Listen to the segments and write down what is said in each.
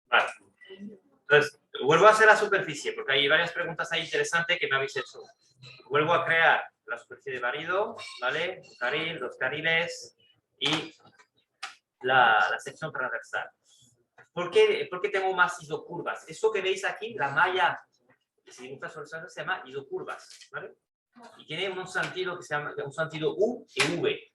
Vale. Entonces, vuelvo a hacer la superficie, porque hay varias preguntas ahí interesantes que me habéis hecho. Vuelvo a crear la superficie de barrido, ¿vale? Un carril, dos carriles y la sección transversal. ¿Por qué tengo más isocurvas? Eso que veis aquí, la malla que se dibuja sobre el centro se llama isocurvas, ¿vale? Y tiene un sentido que se llama un sentido U y V.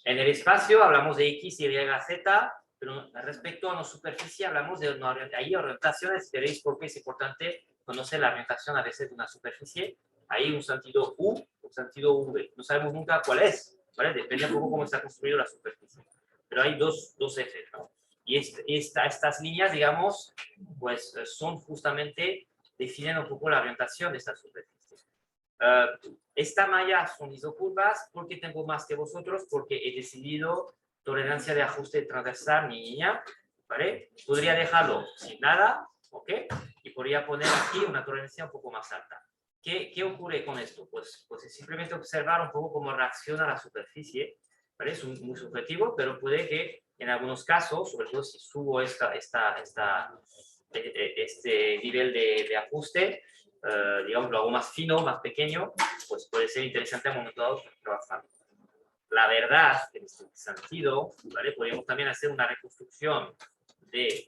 En el espacio hablamos de X, Y, Z, pero respecto a la superficie hablamos de orientaciones. Veréis por qué es importante conocer la orientación a veces de una superficie. Hay un sentido U, un sentido V. No sabemos nunca cuál es, ¿vale? Depende un poco cómo está construida la superficie. Pero hay dos ejes, ¿no? Y estas líneas, digamos, pues son justamente, definen un poco la orientación de esta superficie. Esta malla son isocurvas porque tengo más que vosotros, porque he decidido tolerancia de ajuste transversal, mi niña, ¿vale? Podría dejarlo sin nada, ¿ok? Y podría poner aquí una tolerancia un poco más alta. ¿Qué ocurre con esto? Pues es simplemente observar un poco cómo reacciona la superficie, ¿vale? Es muy subjetivo, pero puede que en algunos casos, sobre todo si subo este nivel de ajuste, digamos, lo hago más fino, más pequeño, pues puede ser interesante al momento dado trabajar. La verdad, en este sentido, ¿vale? Podríamos también hacer una reconstrucción de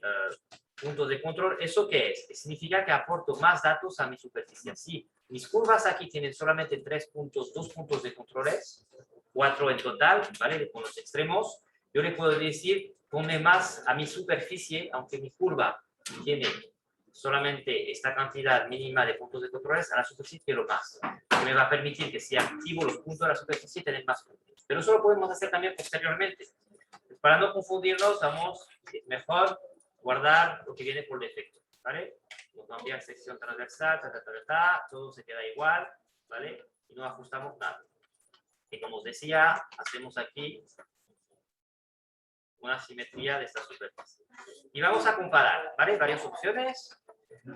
puntos de control. ¿Eso qué es? Significa que aporto más datos a mi superficie. Si mis curvas aquí tienen solamente 3 puntos, 2 puntos de controles, 4 en total, ¿vale? Con los extremos, yo le puedo decir, ponme más a mi superficie, aunque mi curva tiene solamente esta cantidad mínima de puntos de controles, a la superficie quiero más. Que me va a permitir que si activo los puntos de la superficie, tener más puntos. Pero eso lo podemos hacer también posteriormente. Para no confundirnos, vamos mejor guardar lo que viene por defecto, ¿vale? Nos cambiar sección transversal, todo se queda igual, ¿vale? Y no ajustamos nada. Y como os decía, hacemos aquí una simetría de esta superficie. Y vamos a comparar, ¿vale? Varias opciones.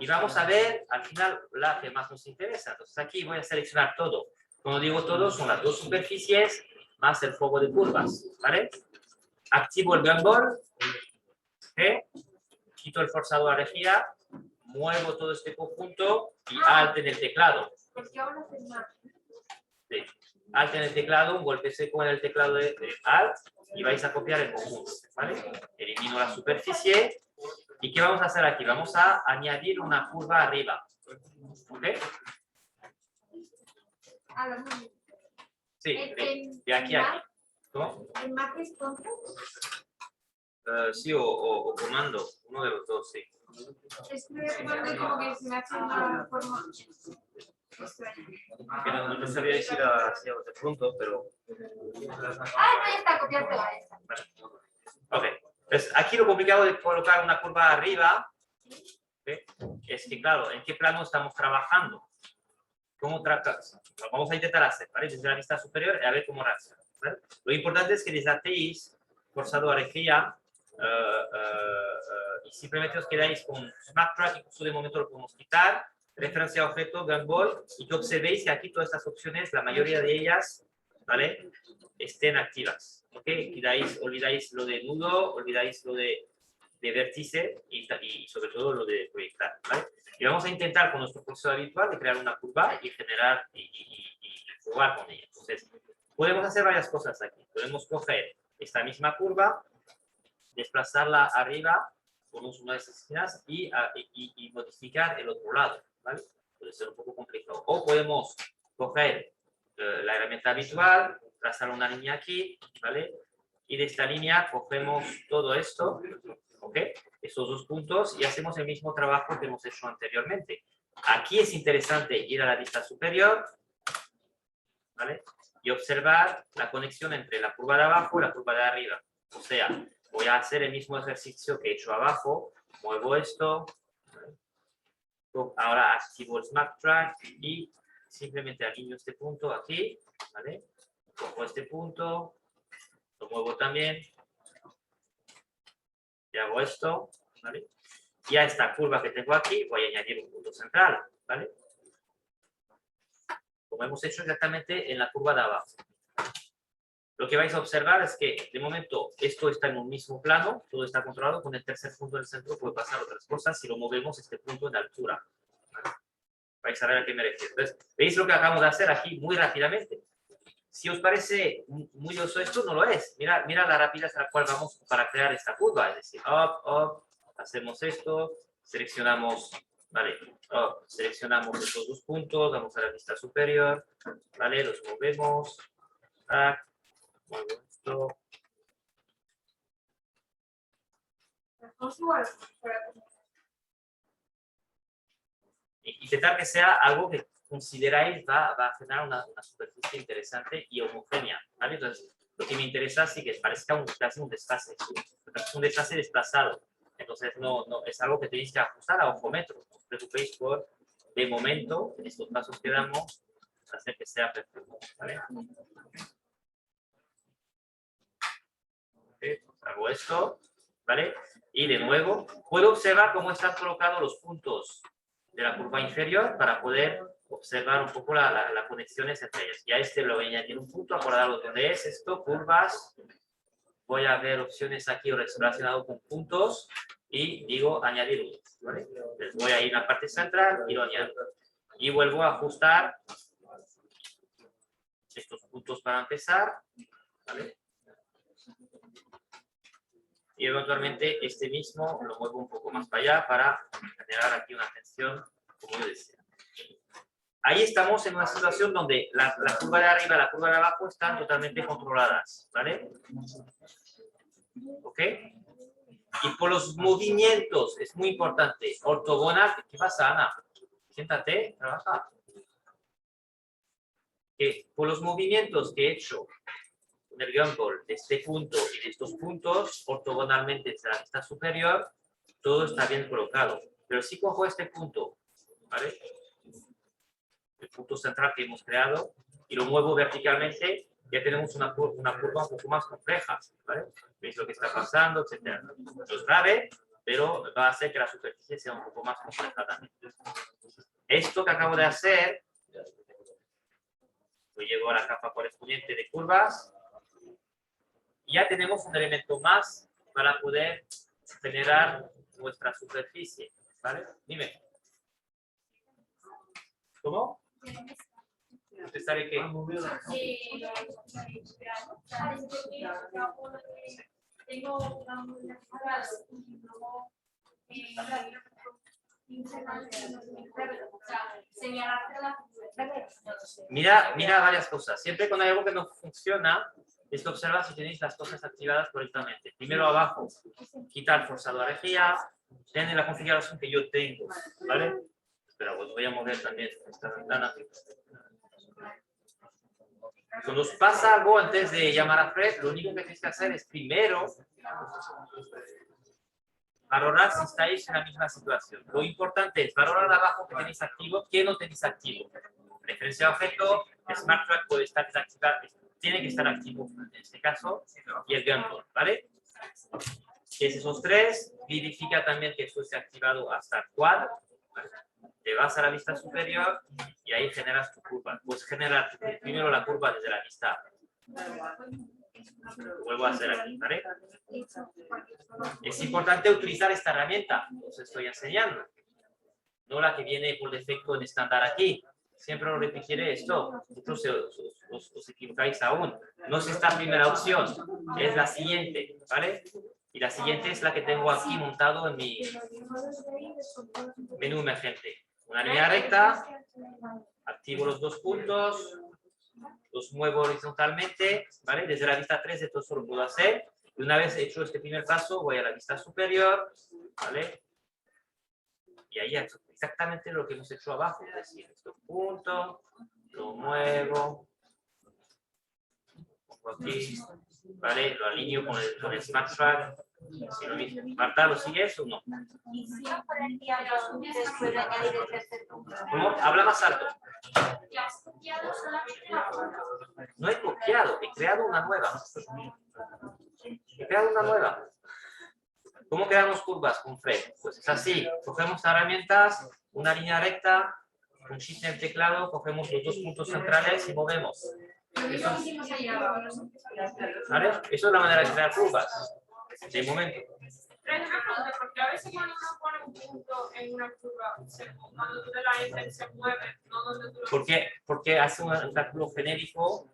Y vamos a ver, al final, la que más nos interesa. Entonces aquí voy a seleccionar todo. Cuando digo todo, son las dos superficies más el juego de curvas, ¿vale? Activo el gumball, ¿okay? Quito el forzador a regía, muevo todo este conjunto y alt en el teclado. Sí. Alt en el teclado, un golpe seco en el teclado de alt y vais a copiar el conjunto, ¿vale? Elimino la superficie. ¿Y qué vamos a hacer aquí? Vamos a añadir una curva arriba. ¿Ok? Sí, de aquí a aquí. ¿Cómo? ¿El Mac es control? Sí, o comando. Uno de los dos, sí. Es que como que se me hace una forma... Que no sabía decir hacia de pronto, pero... Ah, no, ya está, copiártela esta. Ok. Pues aquí lo complicado de colocar una curva arriba, ¿okay? Es que, claro, ¿en qué plano estamos trabajando? ¿Cómo tratas? Lo vamos a intentar hacer, ¿vale? Desde la vista superior y a ver cómo reacciona, ¿vale? Lo importante es que desatéis forzador a regía y simplemente os quedáis con Smart Track, incluso de momento lo podemos quitar, referencia a objeto, gumball, y que observéis que aquí todas estas opciones, la mayoría de ellas, ¿vale? Estén activas, ¿ok? Olvidáis lo de nudo, olvidáis lo de vértice y sobre todo lo de proyectar, ¿vale? Y vamos a intentar con nuestro proceso habitual de crear una curva y generar y jugar con ella. Entonces, podemos hacer varias cosas aquí. Podemos coger esta misma curva, desplazarla arriba con una de esas esquinas y modificar el otro lado, ¿vale? Puede ser un poco complicado. O podemos coger la herramienta habitual, trazar una línea aquí, ¿vale? Y de esta línea cogemos todo esto, ¿ok? Estos dos puntos y hacemos el mismo trabajo que hemos hecho anteriormente. Aquí es interesante ir a la vista superior, ¿vale? Y observar la conexión entre la curva de abajo y la curva de arriba. O sea, voy a hacer el mismo ejercicio que he hecho abajo, muevo esto, ¿vale? Ahora activo el Smart Track y simplemente alineo este punto aquí, ¿vale? Cojo este punto, lo muevo también, Y hago esto, ¿vale? Y a esta curva que tengo aquí voy a añadir un punto central, ¿vale? Como hemos hecho exactamente en la curva de abajo. Lo que vais a observar es que, de momento, esto está en un mismo plano, todo está controlado, con el tercer punto del centro puede pasar otras cosas si lo movemos este punto de altura. ¿Vale? Vais a ver a qué me refiero. Entonces, ¿veis lo que acabamos de hacer aquí muy rápidamente? Si os parece muy oso esto, no lo es. Mira la rapidez a la cual vamos para crear esta curva. Es decir, up, hacemos esto, seleccionamos, ¿vale? Seleccionamos estos dos puntos, vamos a la vista superior, ¿vale? Los movemos, tac, muevo esto. Intentar que sea algo que consideráis va a generar una superficie interesante y homogénea, ¿vale? Entonces, lo que me interesa sí que parezca casi un desfase desplazado. Entonces, no, es algo que tenéis que ajustar a ojómetro. No os preocupéis por, de momento, en estos pasos que damos, hacer que sea perfecto, ¿vale? Okay, pues hago esto, ¿vale? Y de nuevo, puedo observar cómo están colocados los puntos de la curva inferior para poder observar un poco las conexiones entre ellas. Y a este lo voy a añadir un punto, acordaros dónde es esto, curvas. Voy a ver opciones aquí relacionadas con puntos y digo añadir uno, ¿vale? Entonces voy a ir a la parte central y lo añado. Y vuelvo a ajustar estos puntos para empezar, ¿vale? Y eventualmente este mismo lo muevo un poco más para allá para generar aquí una tensión como yo decía. Ahí estamos en una situación donde la curva de arriba y la curva de abajo están totalmente controladas, ¿vale? ¿Ok? Y por los movimientos, es muy importante, ortogonal. ¿Qué pasa, Ana? Siéntate, trabaja. Que por los movimientos que he hecho con el gumball de este punto y de estos puntos, ortogonalmente desde la vista superior, todo está bien colocado. Pero si cojo este punto, ¿vale? El punto central que hemos creado, y lo muevo verticalmente, ya tenemos una curva un poco más compleja, ¿vale? Veis lo que está pasando, etcétera. No es grave, pero va a hacer que la superficie sea un poco más compleja también. Esto que acabo de hacer, lo llevo a la capa correspondiente de curvas, y ya tenemos un elemento más para poder generar nuestra superficie, ¿vale? Dime. ¿Cómo? ¿Usted sabe qué? Mira varias cosas. Siempre cuando hay algo que no funciona, es que observa si tenéis las cosas activadas correctamente. Primero abajo, quitar forzado a rejilla, tiene la configuración que yo tengo, ¿vale? Pero os voy a mover también esta ventana. Cuando os pasa algo antes de llamar a Fred, lo único que tenéis que hacer es primero valorar si estáis en la misma situación. Lo importante es valorar abajo que tenéis activo, que no tenéis activo. Referencia a objeto, Smart Track puede estar desactivado, tiene que estar activo en este caso, y el gumball, ¿vale? Si es esos tres, verifica también que esto esté activado hasta el cuadro. ¿Vale? Te vas a la vista superior y ahí generas tu curva. Puedes generar primero la curva desde la vista. Lo vuelvo a hacer aquí, ¿vale? Es importante utilizar esta herramienta, os estoy enseñando. No la que viene por defecto en estándar aquí. Siempre os repetiré esto. Vosotros os equivocáis aún. No es esta primera opción, es la siguiente, ¿vale? Y la siguiente es la que tengo aquí montado en mi menú emergente. Una línea recta, activo los dos puntos, los muevo horizontalmente, ¿vale? Desde la vista 3 esto solo puedo hacer. Y una vez hecho este primer paso, voy a la vista superior, ¿vale? Y ahí exactamente lo que hemos hecho abajo, es decir, estos puntos, lo muevo, pongo aquí, ¿vale? Lo alineo con el Smart Track. Si lo mismo. Marta, ¿lo sigues o no? ¿Y si después de añadir el tercer punto? ¿Cómo? Habla más alto. No he copiado, he creado una nueva. He creado una nueva. ¿Cómo creamos curvas con Fred? Pues es así, cogemos herramientas, una línea recta, un shift en el teclado, cogemos los dos puntos centrales y movemos. Eso es, ¿vale? Eso es la manera de crear curvas, de momento. Pero una pregunta, porque a veces cuando uno pone un punto en una curva, cuando tú le das enter se mueve, no donde tú lo Porque hace un cálculo genérico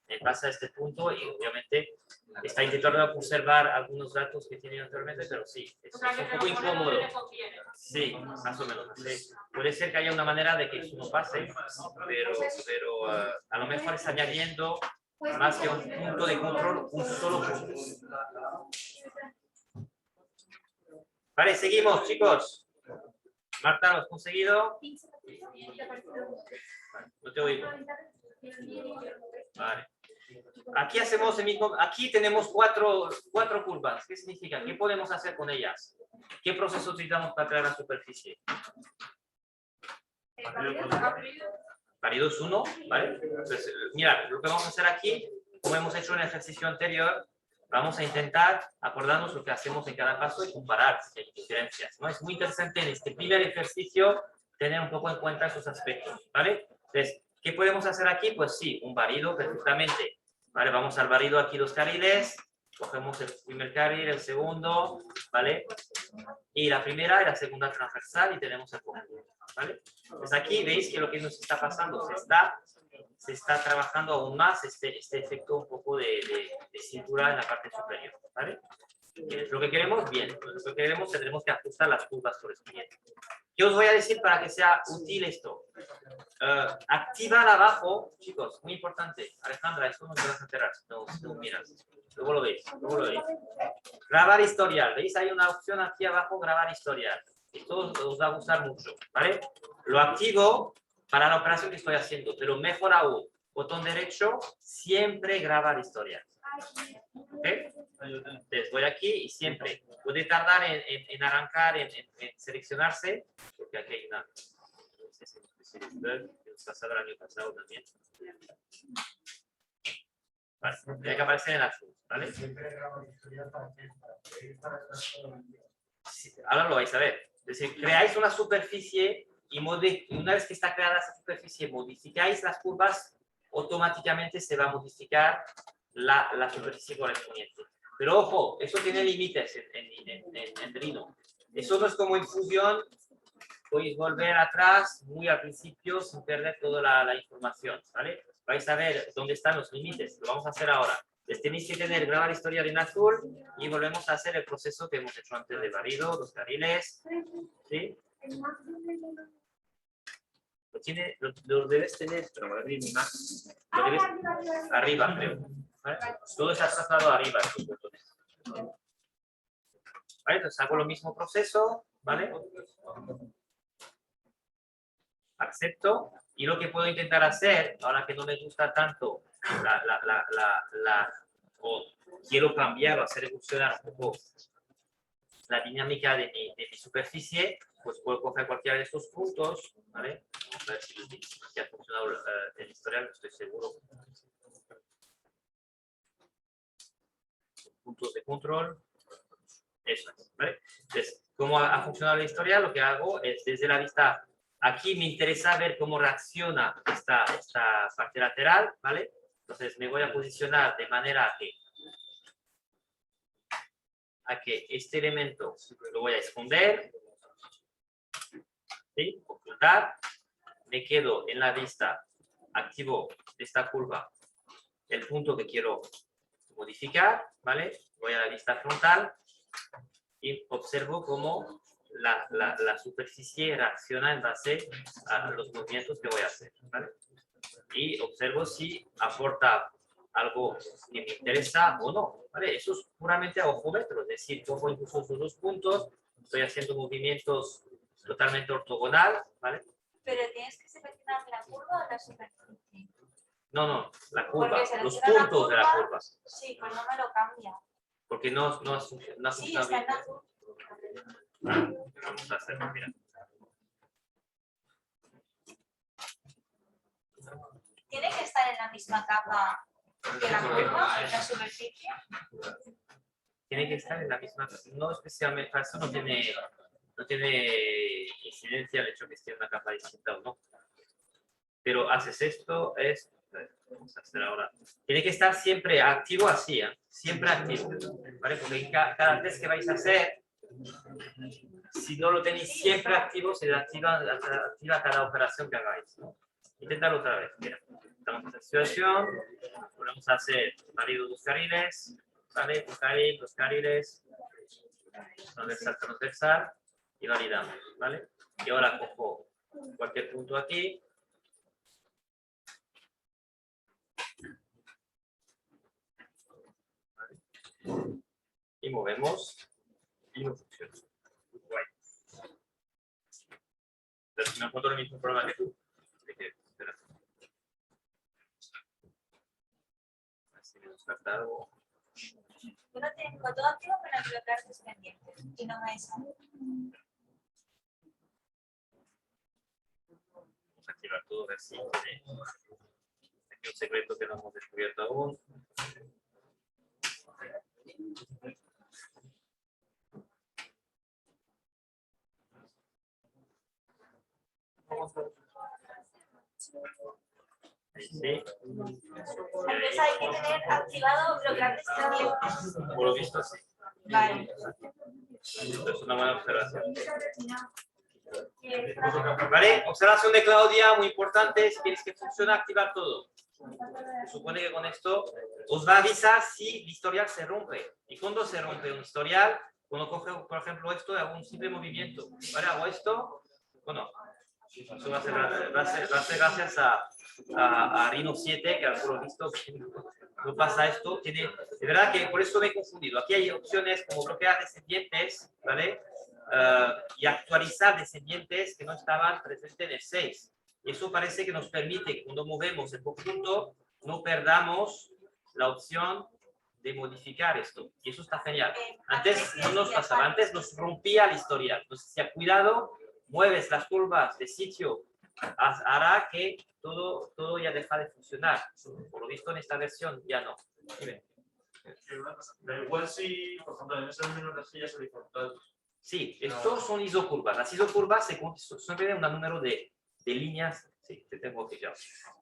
en base a este punto y obviamente está intentando observar algunos datos que tiene anteriormente, pero sí, es O sea, un que te poco lo pone incómodo. donde le conviene. Sí, más o menos. Sí. Puede ser que haya una manera de que eso no pase, pero a lo mejor está añadiendo más que un punto de control, un solo punto. Vale, seguimos, chicos. Marta, ¿lo has conseguido? No te oigo. Vale. Aquí hacemos el mismo. Aquí tenemos cuatro curvas. ¿Qué significa? ¿Qué podemos hacer con ellas? ¿Qué proceso utilizamos para crear la superficie? Varido es 1, ¿vale? Entonces, mira, lo que vamos a hacer aquí, como hemos hecho en el ejercicio anterior, vamos a intentar acordarnos lo que hacemos en cada paso y comparar si hay diferencias, ¿no? Es muy interesante en este primer ejercicio tener un poco en cuenta esos aspectos, ¿vale? Entonces, ¿qué podemos hacer aquí? Pues sí, un varido perfectamente, ¿vale? Vamos al varido aquí 2 carriles, cogemos el primer carril, el segundo, ¿vale? Y la primera y la segunda transversal y tenemos el conjunto, ¿vale? Pues aquí veis que lo que nos está pasando, se está trabajando aún más este efecto un poco de cintura en la parte superior, ¿vale? Lo que queremos, bien, lo que queremos tendremos que ajustar las curvas correspondientes. ¿Qué os voy a decir para que sea útil esto? Activar abajo, chicos, muy importante. Alejandra, esto no te vas a enterar, no miras. Luego lo veis, luego lo veis. Grabar historial, ¿veis? Hay una opción aquí abajo, grabar historial. Esto os va a gustar mucho, ¿vale? Lo activo para la operación que estoy haciendo, pero mejor aún, botón derecho, siempre grabar historial. ¿Ok? Entonces voy aquí y siempre puede tardar en arrancar, en seleccionarse, porque aquí hay una, no sé si que nos pasaba el año pasado también. Vale, tiene que aparecer en azul, ¿vale? Sí, ahora lo vais a ver. Es decir, creáis una superficie y una vez que está creada esa superficie, modificáis las curvas, automáticamente se va a modificar la superficie correspondiente. Pero ojo, eso tiene límites en Rhino. Eso no es como en Fusion, podéis volver atrás muy al principio sin perder toda la información, ¿vale? Vais a ver dónde están los límites, lo vamos a hacer ahora. Les tenéis que tener grabar historial en azul y volvemos a hacer el proceso que hemos hecho antes de varido, 2 carriles, ¿sí? Lo debes tener, pero voy a abrir mi Mac. Lo debes arriba, creo. ¿Vale? Todo está trazado arriba. ¿Vale? Entonces hago lo mismo proceso, ¿vale? Acepto. Y lo que puedo intentar hacer, ahora que no me gusta tanto o quiero cambiar o hacer evolucionar un poco la dinámica de mi superficie, pues puedo coger cualquiera de estos puntos, ¿vale? A ver si ha funcionado el historial, estoy seguro. Puntos de control. Eso es, ¿vale? Entonces, ¿cómo ha funcionado el historial? Lo que hago es desde la vista. Aquí me interesa ver cómo reacciona esta parte lateral, ¿vale? Entonces me voy a posicionar de manera a que este elemento lo voy a esconder, ¿sí? Ocultar. Me quedo en la vista, activo esta curva, el punto que quiero modificar, ¿vale? Voy a la vista frontal y observo cómo la superficie reacciona en base a los movimientos que voy a hacer, ¿vale? Y observo si aporta algo que me interesa o no, ¿vale? Eso es puramente a ojómetro, es decir, cojo incluso esos 2 puntos, estoy haciendo movimientos totalmente ortogonal, ¿vale? Pero tienes que seleccionar la curva o la superficie. No, la curva, Porque los selecciona puntos de la curva. Sí, pues no me lo cambia. Porque no ha funcionado Sí, está bien. en azul. Vamos a hacerlo, mira. Tiene que estar en la misma capa que la curva, la superficie. tiene que estar en la misma, no especialmente, para eso no tiene incidencia el hecho que esté en una capa distinta o no. Pero haces esto, vamos a hacer ahora. Tiene que estar siempre activo así, siempre activo, ¿vale? Porque cada test que vais a hacer, si no lo tenéis siempre activo, se activa cada operación que hagáis, ¿no? Intentadlo otra vez. Mira, estamos en esta situación, volvemos a hacer marido dos carriles, ¿vale? Un carril, dos carriles, transversal, y validamos, ¿vale? Y ahora cojo cualquier punto aquí. ¿Vale? Y movemos y no funciona. Guay. Entonces, no encuentro el mismo problema que tú. Así que, espera. Así me nos falta algo. Yo lo tengo todo activo para bloquear tus pendientes y no me sale. Vamos a activar todo, a ver si tiene aquí un secreto que no hemos descubierto aún. Ahí sí. Entonces hay que tener activado bloquear tus pendientes. Por lo visto, sí. Vale. Es una buena observación. ¿Vale? Observación de Claudia, muy importante. Si quieres que funcione, activar todo. Se supone que con esto os va a avisar si el historial se rompe. Y cuando se rompe un historial, cuando cojo, por ejemplo, esto, hago un simple movimiento. ¿Vale? Hago esto. Bueno, eso va a ser gracias a Rhino 7, que por lo visto no pasa esto. De verdad que por eso me he confundido. Aquí hay opciones como bloquear descendientes, ¿vale? Y actualizar descendientes que no estaban presentes en el 6. Y eso parece que nos permite que cuando movemos el conjunto no perdamos la opción de modificar esto. Y eso está genial. Antes no nos pasaba, antes nos rompía el historial. Entonces, si a cuidado, mueves las curvas de sitio, hará que todo ya deja de funcionar. Por lo visto en esta versión ya no. Dime. Da igual si, por ejemplo, en ese número de rejillas horizontales. Sí, estos son isocurvas. Las isocurvas son un número de líneas, sí, te tengo que ya,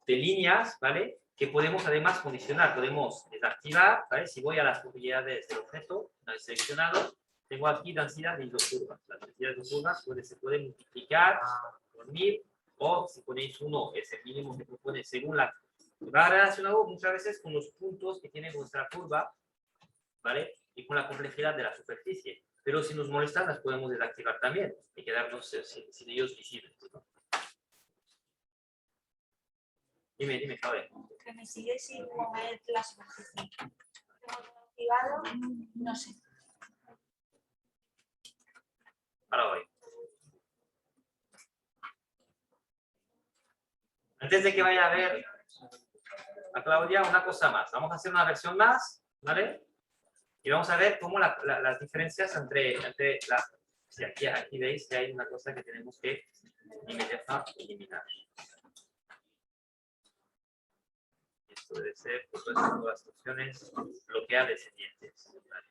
de líneas, ¿vale? Que podemos además condicionar, podemos desactivar, ¿vale? Si voy a las propiedades del objeto, una vez seleccionado, tengo aquí densidad de isocurvas. Las densidades de isocurvas se pueden multiplicar por 1000, o si ponéis 1, es el mínimo que propone según la... Va relacionado muchas veces con los puntos que tiene vuestra curva, ¿vale? Y con la complejidad de la superficie. Pero si nos molestan, las podemos desactivar también y quedarnos sin ellos visibles, ¿no? Dime, Javier. Que me sigue sin mover la superficie. Tengo todo activado, no sé. Ahora voy. Antes de que vaya a ver a Claudia, una cosa más. Vamos a hacer una versión más, ¿vale? Y vamos a ver cómo las diferencias entre si aquí veis que hay una cosa que tenemos que eliminar. Esto debe ser, por todas las opciones, bloquear descendientes. ¿Vale?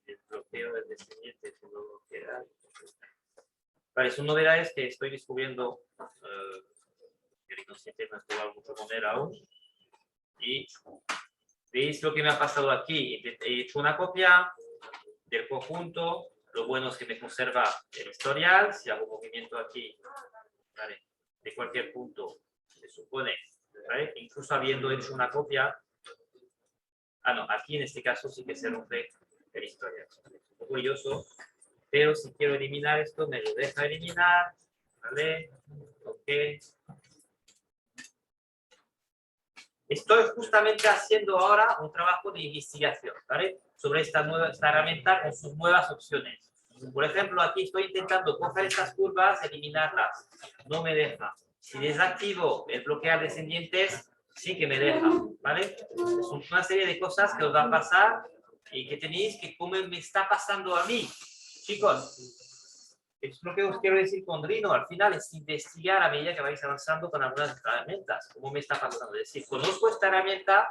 El bloqueo de descendientes lo bloquea. Vale, son novedades que estoy descubriendo. El inconsciente no estuvo mucho con él aún. Y veis lo que me ha pasado aquí. He hecho una copia del conjunto. Lo bueno es que me conserva el historial. Si hago movimiento aquí, ¿vale? De cualquier punto, se supone, ¿vale? Incluso habiendo hecho una copia. No, aquí en este caso sí que se rompe el historial. Es un poco curioso, pero si quiero eliminar esto, me lo deja eliminar. ¿Vale? Ok. Estoy justamente haciendo ahora un trabajo de investigación, ¿vale? Sobre esta herramienta con sus nuevas opciones. Por ejemplo, aquí estoy intentando coger estas curvas, eliminarlas. No me deja. Si desactivo el bloquear descendientes, sí que me deja, ¿vale? Es una serie de cosas que os va a pasar y que tenéis que, como me está pasando a mí. Chicos, Es lo que os quiero decir con Rhino. Al final es investigar a medida que vais avanzando con algunas herramientas. ¿Cómo me está pasando? Es decir, conozco esta herramienta,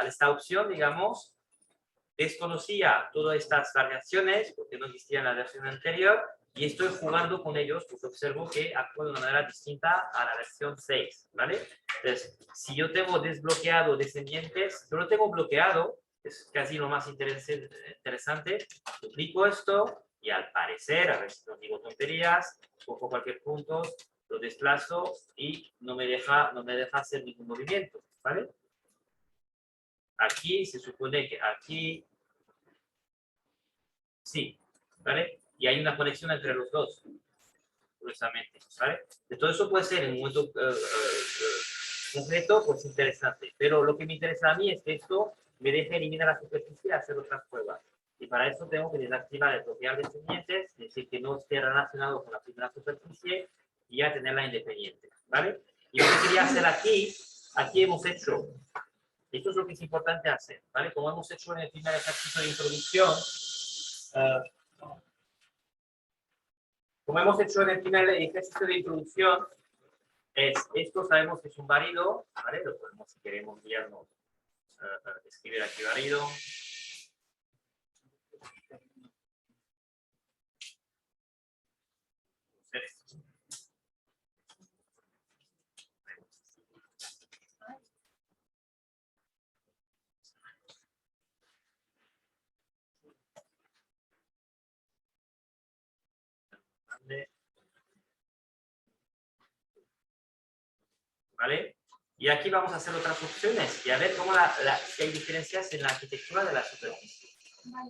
esta opción, digamos, desconocía todas estas variaciones porque no existían en la versión anterior y estoy jugando con ellos porque observo que actúa de una manera distinta a la versión 6, ¿vale? Entonces, si yo tengo desbloqueado descendientes, yo lo tengo bloqueado, es casi lo más interesante, duplico esto y al parecer, a ver si no digo tonterías, cojo cualquier punto, lo desplazo y no me deja hacer ningún movimiento, ¿vale? Aquí se supone que aquí sí, ¿vale? Y hay una conexión entre los dos, curiosamente, ¿vale? De todo eso puede ser en un momento concreto, pues interesante. Pero lo que me interesa a mí es que esto me deje eliminar la superficie y hacer otras pruebas. Y para eso tengo que desactivar el bloquear descendientes, es decir, que no esté relacionado con la primera superficie y ya tenerla independiente, ¿vale? Y lo que quería hacer aquí hemos hecho, esto es lo que es importante hacer, ¿vale? Como hemos hecho en el primer ejercicio de introducción, como hemos hecho en el primer ejercicio de introducción, esto sabemos que es un válido, ¿vale? Lo podemos, si queremos, guiarnos, escribir aquí válido. ¿Vale? Y aquí vamos a hacer otras opciones y a ver cómo si hay diferencias en la arquitectura de la superficie.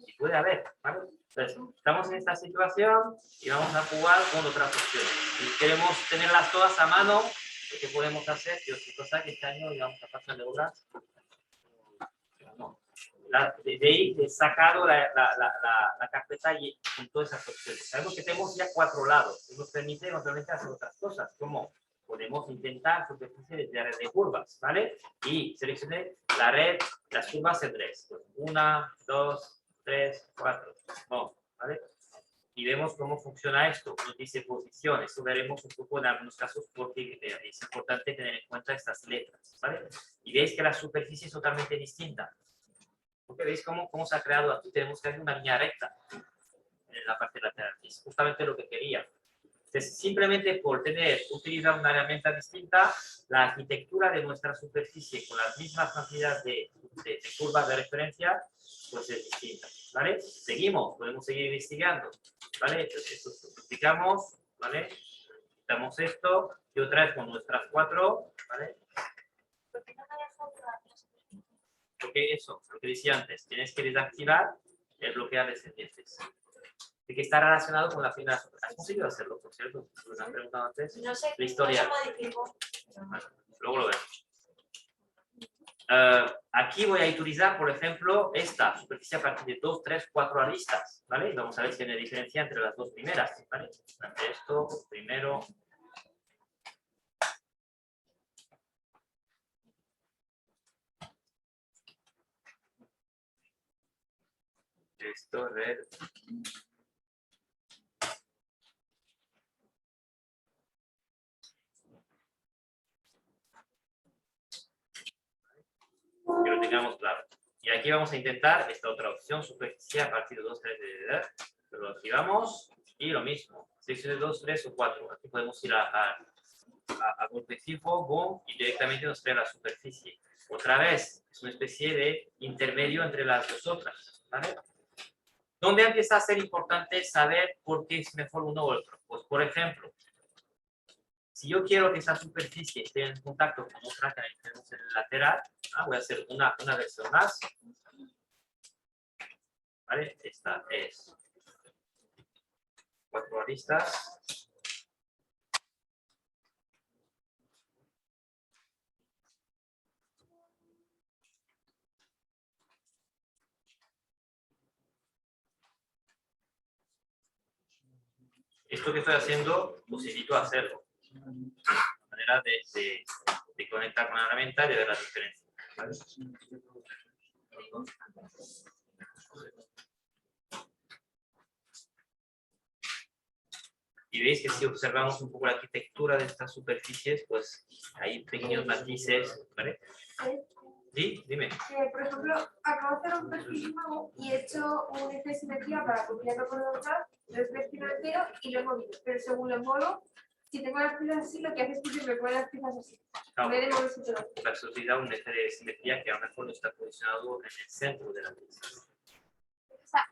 Si puede haber, ¿vale? Entonces, estamos en esta situación y vamos a jugar con otras opciones. Si queremos tenerlas todas a mano, ¿qué podemos hacer? Que otra cosa que este año íbamos a pasar de obras. No. De ahí he sacado la carpeta y con todas esas opciones. Sabemos que tenemos ya 4 lados, que nos permite eventualmente hacer otras cosas, como podemos intentar superficie de red de curvas, ¿vale? Y seleccioné la red, las curvas en 3. Pues 1, 2, 3, 4. No, ¿vale? Y vemos cómo funciona esto. Nos dice posición. Eso veremos un poco en algunos casos porque es importante tener en cuenta estas letras, ¿vale? Y veis que la superficie es totalmente distinta. Porque veis cómo se ha creado aquí. Tenemos que hacer una línea recta en la parte lateral. Es justamente lo que quería. Entonces, simplemente por utilizar una herramienta distinta, la arquitectura de nuestra superficie con las mismas cantidades de curvas de referencia, pues es distinta, ¿vale? Seguimos, podemos seguir investigando, ¿vale? Entonces, esto lo duplicamos, ¿vale? Quitamos esto y otra vez con nuestras 4, ¿vale? Porque eso, lo que decía antes, tienes que desactivar el bloquear descendientes. De que está relacionado con la primera. ¿Has conseguido hacerlo, por cierto? ¿Nos han preguntado antes? No sé, la historia. no se modificó. Bueno, luego lo vemos. Aquí voy a utilizar, por ejemplo, esta superficie a partir de 2, 3, 4 aristas, ¿vale? Vamos a ver si hay una diferencia entre las dos primeras, ¿vale? Esto, primero. Esto, red. Que lo tengamos claro. Y aquí vamos a intentar esta otra opción, superficie a partir de 2, 3, lo activamos y lo mismo, sección de 2, 3 o 4. Aquí podemos ir a golpe fijo, boom, y directamente nos crea la superficie. Otra vez, es una especie de intermedio entre las dos otras, ¿vale? ¿Dónde empieza a ser importante saber por qué es mejor uno u otro? Pues, por ejemplo, si yo quiero que esa superficie esté en contacto con otra que tenemos en el lateral, voy a hacer una versión más. ¿Vale? Esta es 4 aristas. Esto que estoy haciendo, os invito a hacerlo. Una manera de conectar con la herramienta y de ver la diferencia. ¿Vale? Y veis que si observamos un poco la arquitectura de estas superficies, pues hay pequeños matices, ¿vale? ¿Sí? Dime. Por ejemplo, acabo de hacer un perfil nuevo y he hecho un eje de simetría para copiarlo por detrás, lo he seleccionado entero y lo he movido. Pero según lo muevo, si tengo las piezas así, lo que hace es que se me ponen las piezas así. En vez de moverse todo. Has utilizado un eje de simetría que a lo mejor no está posicionado en el centro de la pieza. O sea,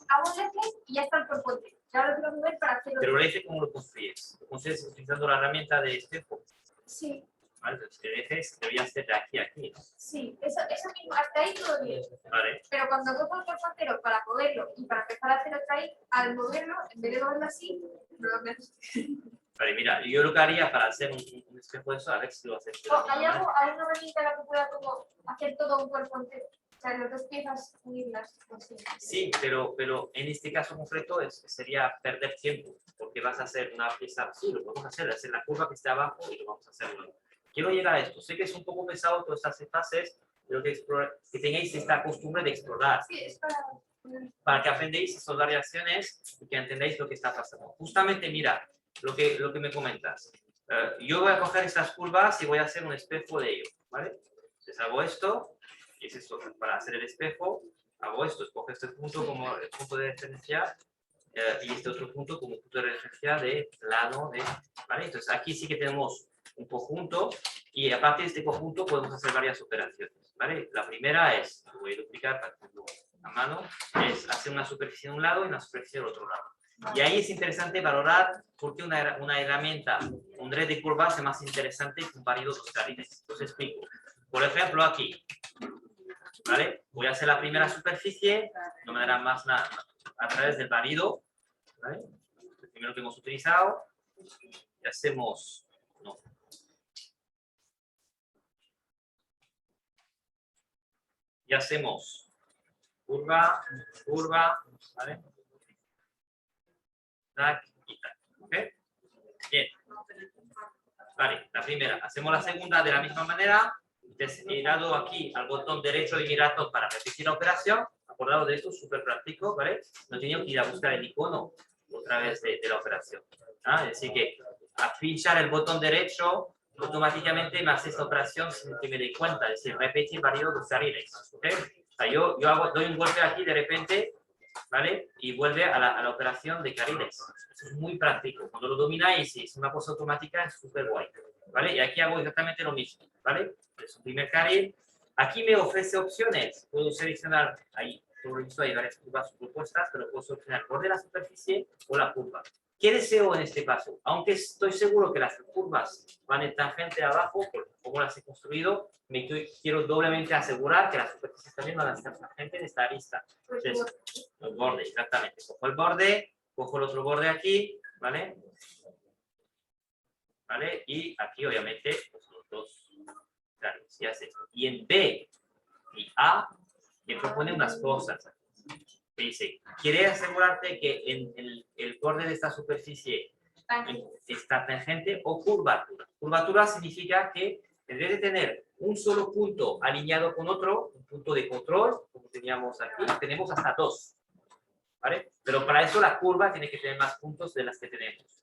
hago un eje y ya está el cuerpo entero. Ya lo tengo que mover para hacerlo. Pero el eje, ¿cómo lo construyes? ¿Lo construyes utilizando la herramienta de espejo? Sí, ¿Vale? Entonces, el eje debería ser de aquí a aquí, ¿no? sí, eso mismo, hasta ahí todo bien. ¿Vale? Pero cuando cojo el cuerpo entero para moverlo y para empezar a hacer otra ahí, al moverlo, en vez de moverlo así, no lo necesito. Vale, mira, yo lo que haría para hacer un espejo de eso, a ver si lo haces. ¿Hay alguna herramienta en la que pueda como hacer todo un cuerpo entero? O sea, las dos piezas unirlas. Así. Sí, pero en este caso concreto sería perder tiempo, porque vas a hacer una pieza, sí, lo podemos hacer la curva que esté abajo y lo vamos a hacer luego. Quiero llegar a esto, sé que es un poco pesado todas estas fases, pero que tengáis esta costumbre de explorar. Sí, es para que aprendáis esas variaciones y que entendáis lo que está pasando. Justamente, mira, lo que me comentas. Yo voy a coger estas curvas y voy a hacer un espejo de ello, ¿vale? Entonces hago esto, y es esto para hacer el espejo, hago esto, escojo este punto como el punto de referencia y este otro punto como punto de referencia de plano, ¿vale? Entonces aquí sí que tenemos un conjunto y a partir de este conjunto podemos hacer varias operaciones, ¿vale? La primera es, lo voy a duplicar para hacerlo a mano, es hacer una superficie de un lado y una superficie del otro lado. Y ahí es interesante valorar por qué una herramienta, un red de curvas es más interesante que un varido de carriles. Os explico. Por ejemplo, aquí, ¿vale? Voy a hacer la primera superficie de manera más a través del varido, ¿vale? El primero que hemos utilizado. Y hacemos, no. Y hacemos curva, curva, ¿vale? Tac y tac, ¿ok? Bien. Vale, la primera. Hacemos la segunda de la misma manera. Entonces, he dado aquí al botón derecho y mi ratón para repetir la operación. Acordado de esto, súper práctico, ¿vale? No tenía que ir a buscar el icono otra vez de la operación. ¿Ah? Es decir, que al pinchar el botón derecho, automáticamente me hace esta operación sin que me dé cuenta. Es decir, repetir varios dos carriles, ¿ok? O sea, yo doy un golpe aquí de repente, ¿vale? Y vuelve a la operación de carriles. Eso es muy práctico. Cuando lo domináis y es una cosa automática, es súper guay, ¿vale? Y aquí hago exactamente lo mismo, ¿vale? Es un primer carril. Aquí me ofrece opciones. Puedo seleccionar ahí. Por lo visto hay varias curvas propuestas, pero puedo seleccionar el borde de la superficie o la curva. ¿Qué deseo en este caso? Aunque estoy seguro que las curvas van en tangente abajo, por cómo las he construido, quiero doblemente asegurar que las superficies también van a estar tangente en esta arista. Entonces, el borde, exactamente. Cojo el borde, cojo el otro borde aquí, ¿vale? ¿Vale? Y aquí, obviamente, pues, los dos carriles. Y en B y A, me propone unas cosas. Me dice, ¿quieres asegurarte que en el borde de esta superficie está tangente o curvatura? Curvatura significa que en vez de tener un solo punto alineado con otro, un punto de control, como teníamos aquí, tenemos hasta dos. ¿Vale? Pero para eso la curva tiene que tener más puntos de las que tenemos.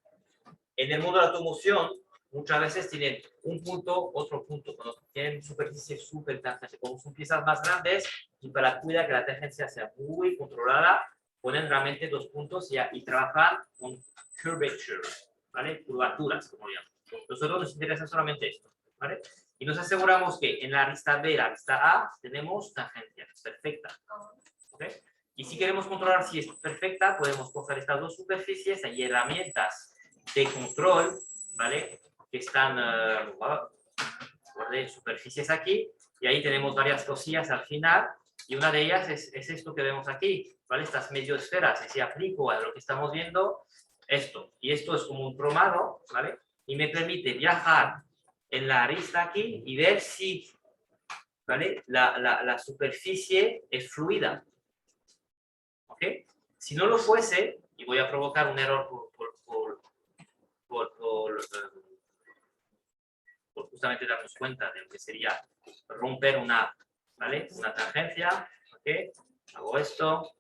En el mundo de la automoción, muchas veces tienen un punto, otro punto, cuando tienen superficies súper tangentes, como son piezas más grandes, y para cuidar que la tangencia sea muy controlada, ponen realmente dos puntos y trabajan con curvature, ¿vale? Curvaturas, como llaman. Nosotros nos interesa solamente esto, ¿vale? Y nos aseguramos que en la arista B y la arista A tenemos tangencia perfecta, ¿ok? Y si queremos controlar si es perfecta, podemos coger estas dos superficies, hay herramientas de control, ¿vale? Que están de superficies aquí, y ahí tenemos varias cosillas al final, y una de ellas es esto que vemos aquí, ¿vale? Estas medio esferas, y si aplico a lo que estamos viendo, esto, y esto es como un cromado, ¿vale? Y me permite viajar en la arista aquí y ver si, ¿vale? La superficie es fluida, ¿ok? Si no lo fuese, y voy a provocar un error por justamente darnos cuenta de lo que sería romper ¿vale? Una tangencia, ¿ok? Hago esto,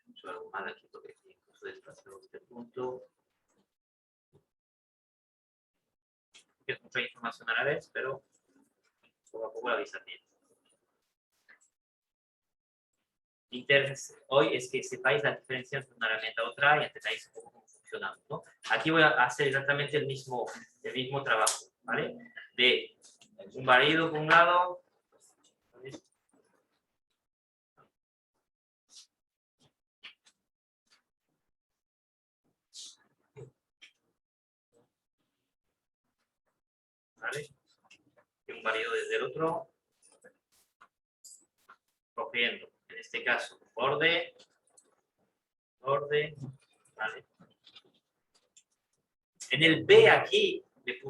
he hecho algo mal aquí porque incluso desplazado este punto, que es mucha información a la vez, pero poco a poco la vais haciendo. Hoy es que sepáis la diferencia entre una herramienta y otra y entendáis cómo funciona, ¿no? Aquí voy a hacer exactamente el mismo trabajo, ¿vale? De un barrido por un lado. ¿Vale? Y un barrido desde el otro. Cogiendo, en este caso, borde, ¿vale? En el B aquí, de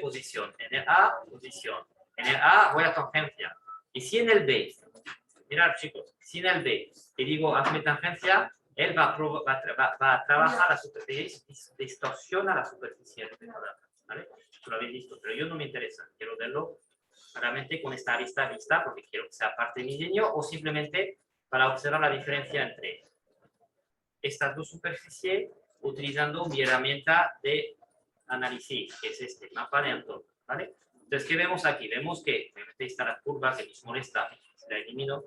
posición. En el A, posición. En el A voy a tangencia. Y si en el B, mirad chicos, si en el B y digo hazme tangencia, él va a trabajar la superficie, distorsiona la superficie. ¿Vale? Esto lo habéis visto, pero yo no me interesa. Quiero verlo realmente con esta arista vista porque quiero que sea parte de mi diseño o simplemente para observar la diferencia entre estas dos superficies utilizando mi herramienta de análisis, que es este mapa de entorno, ¿vale? Entonces, ¿qué vemos aquí? Vemos que obviamente está la curva que nos molesta, se la elimino,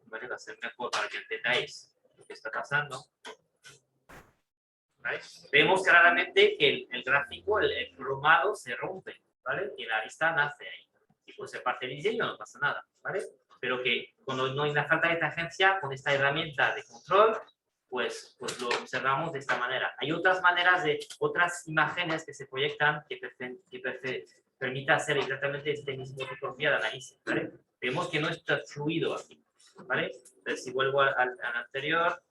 ¿vale? Va a ser mejor para que entendáis lo que está pasando. ¿Vale? Vemos claramente que el gráfico, el cromado se rompe, ¿vale? Y la arista nace ahí. Y puede ser parte del diseño, no pasa nada, ¿vale? Pero que cuando no hay una falta de tangencia, con esta herramienta de control, pues lo observamos de esta manera. Hay otras maneras otras imágenes que se proyectan que permiten hacer exactamente este mismo tipología de análisis, ¿vale? Vemos que no está fluido aquí, ¿vale? Entonces, si vuelvo al anterior,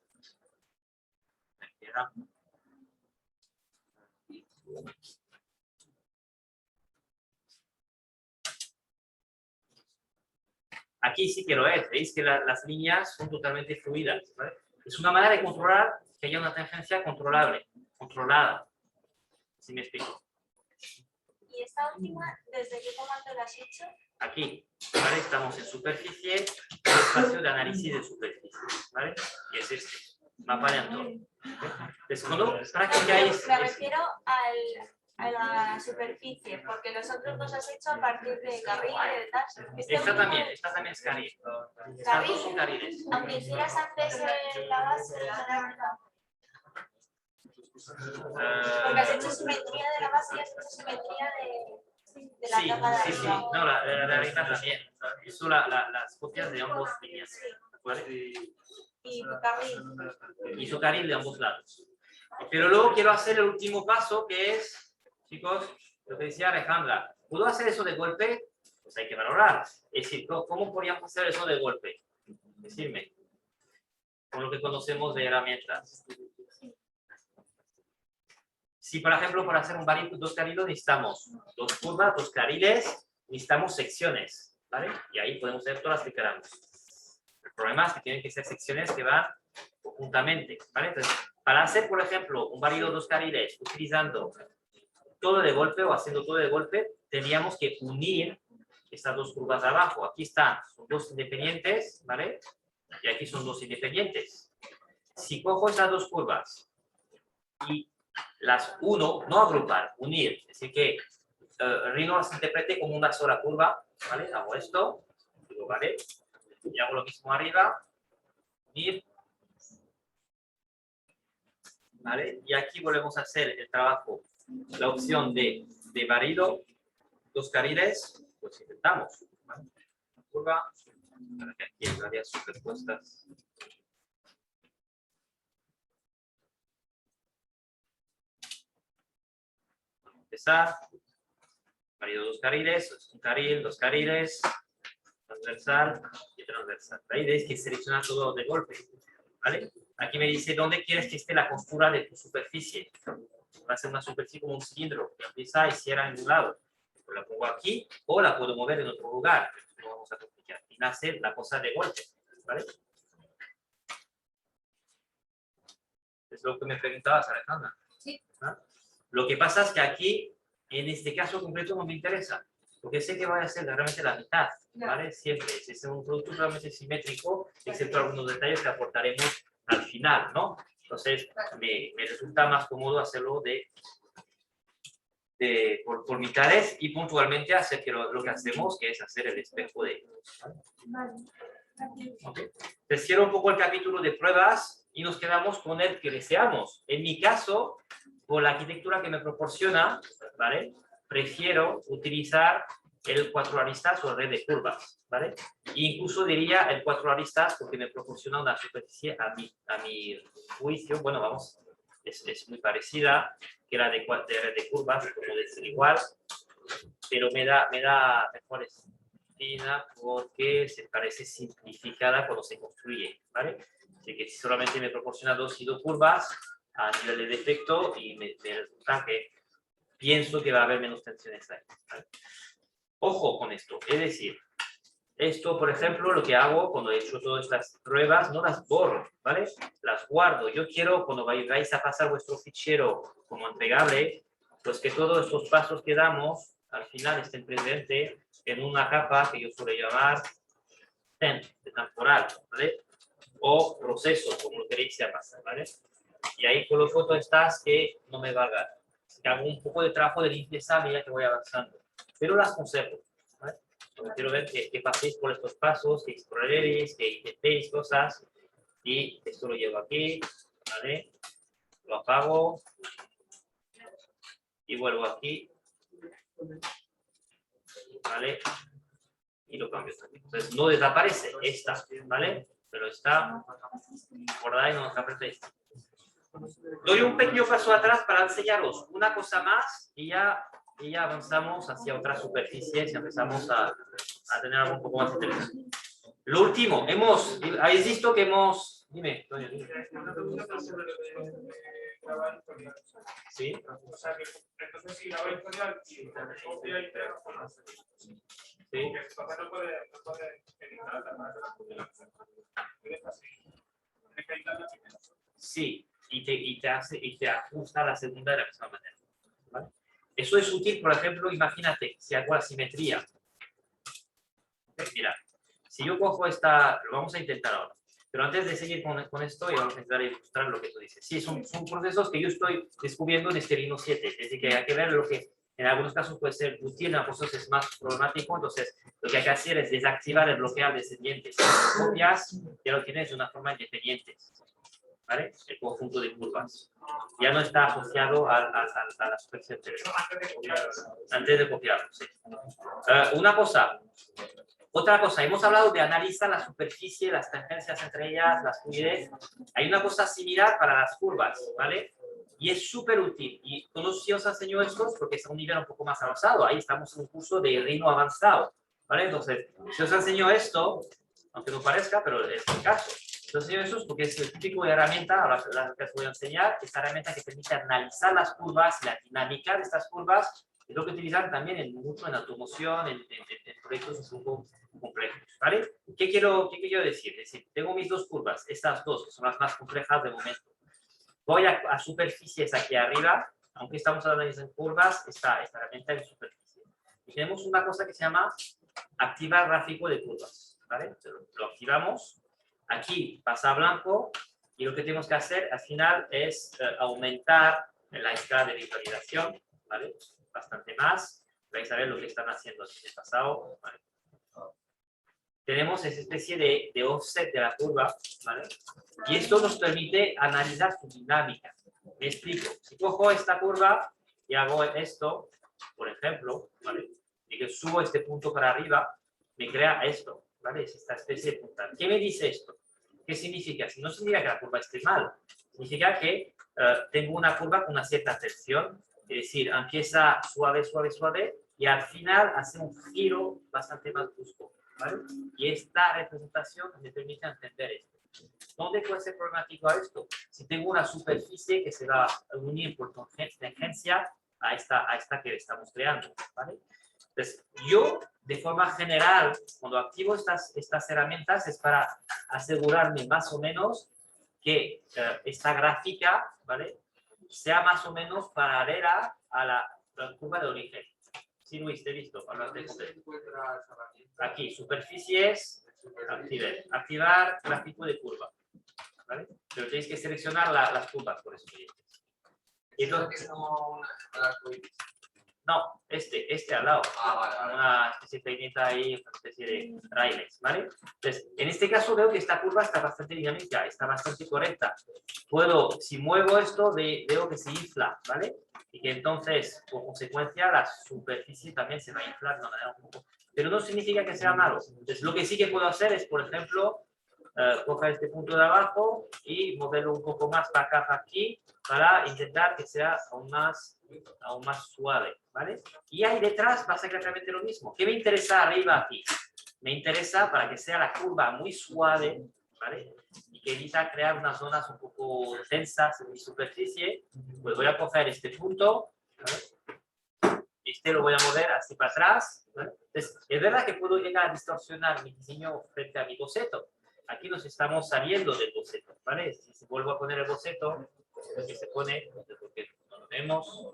aquí sí que lo es, veis que las líneas son totalmente fluidas, ¿vale? Es una manera de controlar que haya una tangencia controlada, si me explico. ¿Y esta última, desde qué comando la has hecho? Aquí, ¿vale? Estamos en superficie, el espacio de análisis de superficie, ¿vale? Y es este, mapa de entorno. Entonces, cuando practicáis... Me refiero a la superficie, porque los otros los has hecho a partir de carril y de tal. Esta también es carril. Estas dos son carriles. Aunque hicieras antes la base de la... Porque has hecho simetría de la base y has hecho simetría de la capa de sí. arriba. No, la arriba también. Eso las copias de ambos líneas. ¿Vale? Y tu carril. Y su carril de ambos lados. Pero luego quiero hacer el último paso, que es, chicos, lo que decía Alejandra. ¿Puedo hacer eso de golpe? Pues hay que valorar. Es decir, ¿cómo podríamos hacer eso de golpe? Decirme. Con lo que conocemos de herramientas. Si, por ejemplo, para hacer un barril, dos carriles necesitamos dos curvas, dos carriles, necesitamos secciones, ¿vale? Y ahí podemos hacer todas las que queramos. El problema es que tienen que ser secciones que van conjuntamente, ¿vale? Entonces, para hacer, por ejemplo, un barril dos carriles utilizando todo de golpe o haciendo todo de golpe, tendríamos que unir estas dos curvas de abajo. Aquí están, son dos independientes, ¿vale? Y aquí son dos independientes. Si cojo estas dos curvas y las uno, no agrupar, unir, es decir que Rhino las interprete como una sola curva, ¿vale? Hago esto, digo, ¿vale? Y hago lo mismo arriba, unir, ¿vale? Y aquí volvemos a hacer el trabajo, la opción de barrido, dos carriles, pues intentamos, ¿vale? Curva, para que aquí hay varias superpuestas. Empezar, barrido dos carriles, un carril, dos carriles, transversal y transversal. Ahí veis que selecciona todo de golpe, ¿vale? Aquí me dice dónde quieres que esté la costura de tu superficie. Va a ser una superficie como un cilindro que empieza y cierra en un lado. Pues la pongo aquí o la puedo mover en otro lugar. No vamos a complicar. Y nace la cosa de golpe, ¿vale? Es lo que me preguntabas, Alejandra. Sí. ¿Ah? Lo que pasa es que aquí, en este caso concreto, no me interesa, porque sé que va a ser realmente la mitad, ¿vale? Siempre, es un producto realmente simétrico, excepto algunos detalles que aportaremos al final, ¿no? Entonces, me resulta más cómodo hacerlo de por mitades y puntualmente hacer que lo que hacemos, que es hacer el espejo de ellos. Vale. Gracias. ¿Ok? Te cierro un poco el capítulo de pruebas y nos quedamos con el que deseamos. En mi caso, por la arquitectura que me proporciona, ¿vale? Prefiero utilizar el 4 aristas o red de curvas, ¿vale? E incluso diría el 4 aristas porque me proporciona una superficie a mi juicio, bueno, vamos, es muy parecida que la de red de curvas, como decir igual, pero me da mejor estima porque se parece simplificada cuando se construye, ¿vale? Así que si solamente me proporciona 2 curvas a nivel de defecto y me resulta que pienso que va a haber menos tensiones ahí, ¿vale? Ojo con esto, es decir, esto, por ejemplo, lo que hago cuando he hecho todas estas pruebas, no las borro, ¿vale? Las guardo. Yo quiero, cuando vais a pasar vuestro fichero como entregable, pues que todos estos pasos que damos, al final estén presentes en una capa que yo suelo llamar temporal, ¿vale? O proceso, como lo queréis llamar, ¿vale? Y ahí coloco todas estas que no me valgan. Hago un poco de trabajo de limpieza a medida que voy avanzando, pero las conservo, ¿vale? Quiero ver que paséis por estos pasos, que exploréis, que intentéis cosas, y esto lo llevo aquí, ¿vale? Lo apago y vuelvo aquí, ¿vale? Y lo cambio también. Entonces no desaparece esta, ¿vale? Pero está por ahí, no desaparece. Doy un pequeño paso atrás para enseñaros una cosa más y ya avanzamos hacia otras superficies y empezamos a tener algo un poco más interesante. Lo último, habéis visto que hemos... Dime, Antonio, dime. ¿Sí? O sea, que entonces si la vectorial y copia y pega, Sí. que entonces no puede editar la primera. Sí, y te ajusta la segunda de la misma manera, ¿vale? Eso es útil, por ejemplo, imagínate, si hago la simetría. Mira, si yo cojo esta, lo vamos a intentar ahora, pero antes de seguir con esto, vamos a intentar ilustrar lo que tú dices. Sí, son procesos que yo estoy descubriendo en este Rhino 7, es decir, que hay que ver lo que en algunos casos puede ser útil, en otros casos es más problemático, entonces lo que hay que hacer es desactivar el bloquear descendiente. Si lo copias, ya lo tienes de una forma independiente, ¿vale? El conjunto de curvas. Ya no está asociado a la superficie anterior. Antes de copiarlo, sí. Otra cosa, hemos hablado de analizar la superficie, las tangencias entre ellas, las fluidez. Hay una cosa similar para las curvas, ¿vale? Y es súper útil. Y si os enseño esto porque es a un nivel un poco más avanzado. Ahí estamos en un curso de Rhino avanzado, ¿vale? Entonces, si os enseño esto, aunque no parezca, pero es el caso. Os enseño esto porque es el típico de herramienta, ahora la que os voy a enseñar, esta herramienta que permite analizar las curvas y la dinámica de estas curvas. Es lo que utilizan también mucho en automoción, en proyectos un poco complejos, ¿vale? ¿Qué quiero decir? Es decir, tengo mis dos curvas, estas dos, que son las más complejas de momento. Voy a superficies aquí arriba, aunque estamos hablando de curvas, esta herramienta de superficie. Y tenemos una cosa que se llama activar gráfico de curvas, ¿vale? Lo activamos, aquí pasa a blanco, y lo que tenemos que hacer al final es aumentar la escala de visualización, ¿vale? Bastante más. Vais a ver lo que están haciendo en el pasado, ¿vale? Tenemos esa especie de offset de la curva, ¿vale? Y esto nos permite analizar su dinámica. Me explico. Si cojo esta curva y hago esto, por ejemplo, ¿vale? Y que subo este punto para arriba, me crea esto, ¿vale? Es esta especie de punta. ¿Qué me dice esto? ¿Qué significa? No significa que la curva esté mal. Significa que tengo una curva con una cierta tensión, es decir, empieza suave, suave, suave, y al final hace un giro bastante más brusco, ¿vale? Y esta representación me permite entender esto. ¿Dónde puede ser problemático a esto? Si tengo una superficie que se va a unir por tangencia a esta que estamos creando, ¿vale? Entonces, yo, de forma general, cuando activo estas herramientas es para asegurarme más o menos que esta gráfica, ¿vale? Sea más o menos paralela a la curva de origen. Sí, Luis, te he visto. Aquí, superficies, activar gráfico de curva, ¿vale? Pero tenéis que seleccionar las curvas por eso. Entonces, No, este al lado. Vale. Una especie de peineta ahí, una especie de raíles, ¿vale? Entonces, en este caso veo que esta curva está bastante dinámica, está bastante correcta. Si muevo esto, veo que se infla, ¿vale? Y que entonces, por consecuencia, la superficie también se va a inflar de una manera un poco... Pero no significa que sea malo. Entonces, lo que sí que puedo hacer es, por ejemplo, coger este punto de abajo y moverlo un poco más para acá, para aquí, para intentar que sea aún más suave, ¿vale? Y ahí detrás pasa exactamente lo mismo. ¿Qué me interesa arriba aquí? Me interesa para que sea la curva muy suave, ¿vale? Y que evita crear unas zonas un poco tensas en mi superficie, pues voy a coger este punto, ¿vale? Este lo voy a mover así para atrás, ¿vale? Entonces, es verdad que puedo llegar a distorsionar mi diseño frente a mi boceto. Aquí nos estamos saliendo del boceto, ¿vale? Si vuelvo a poner el boceto, pues que se pone, porque no lo vemos.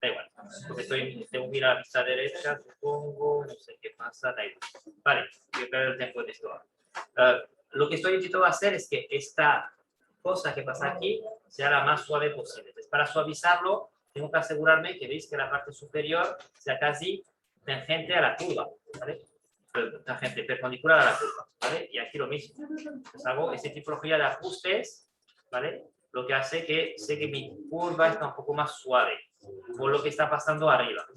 Da igual, porque tengo que ir a la vista derecha, supongo, no sé qué pasa, da igual. Vale, voy a perder el tiempo de esto ahora. Lo que estoy intentando hacer es que esta cosa que pasa aquí sea la más suave posible. Entonces, para suavizarlo, tengo que asegurarme que veis que la parte superior sea casi tangente a la curva, ¿vale? Tangente perpendicular a la curva, ¿vale? Y aquí lo mismo. Pues hago esta tipología de ajustes, ¿vale? Lo que hace que sé que mi curva está un poco más suave por lo que está pasando arriba.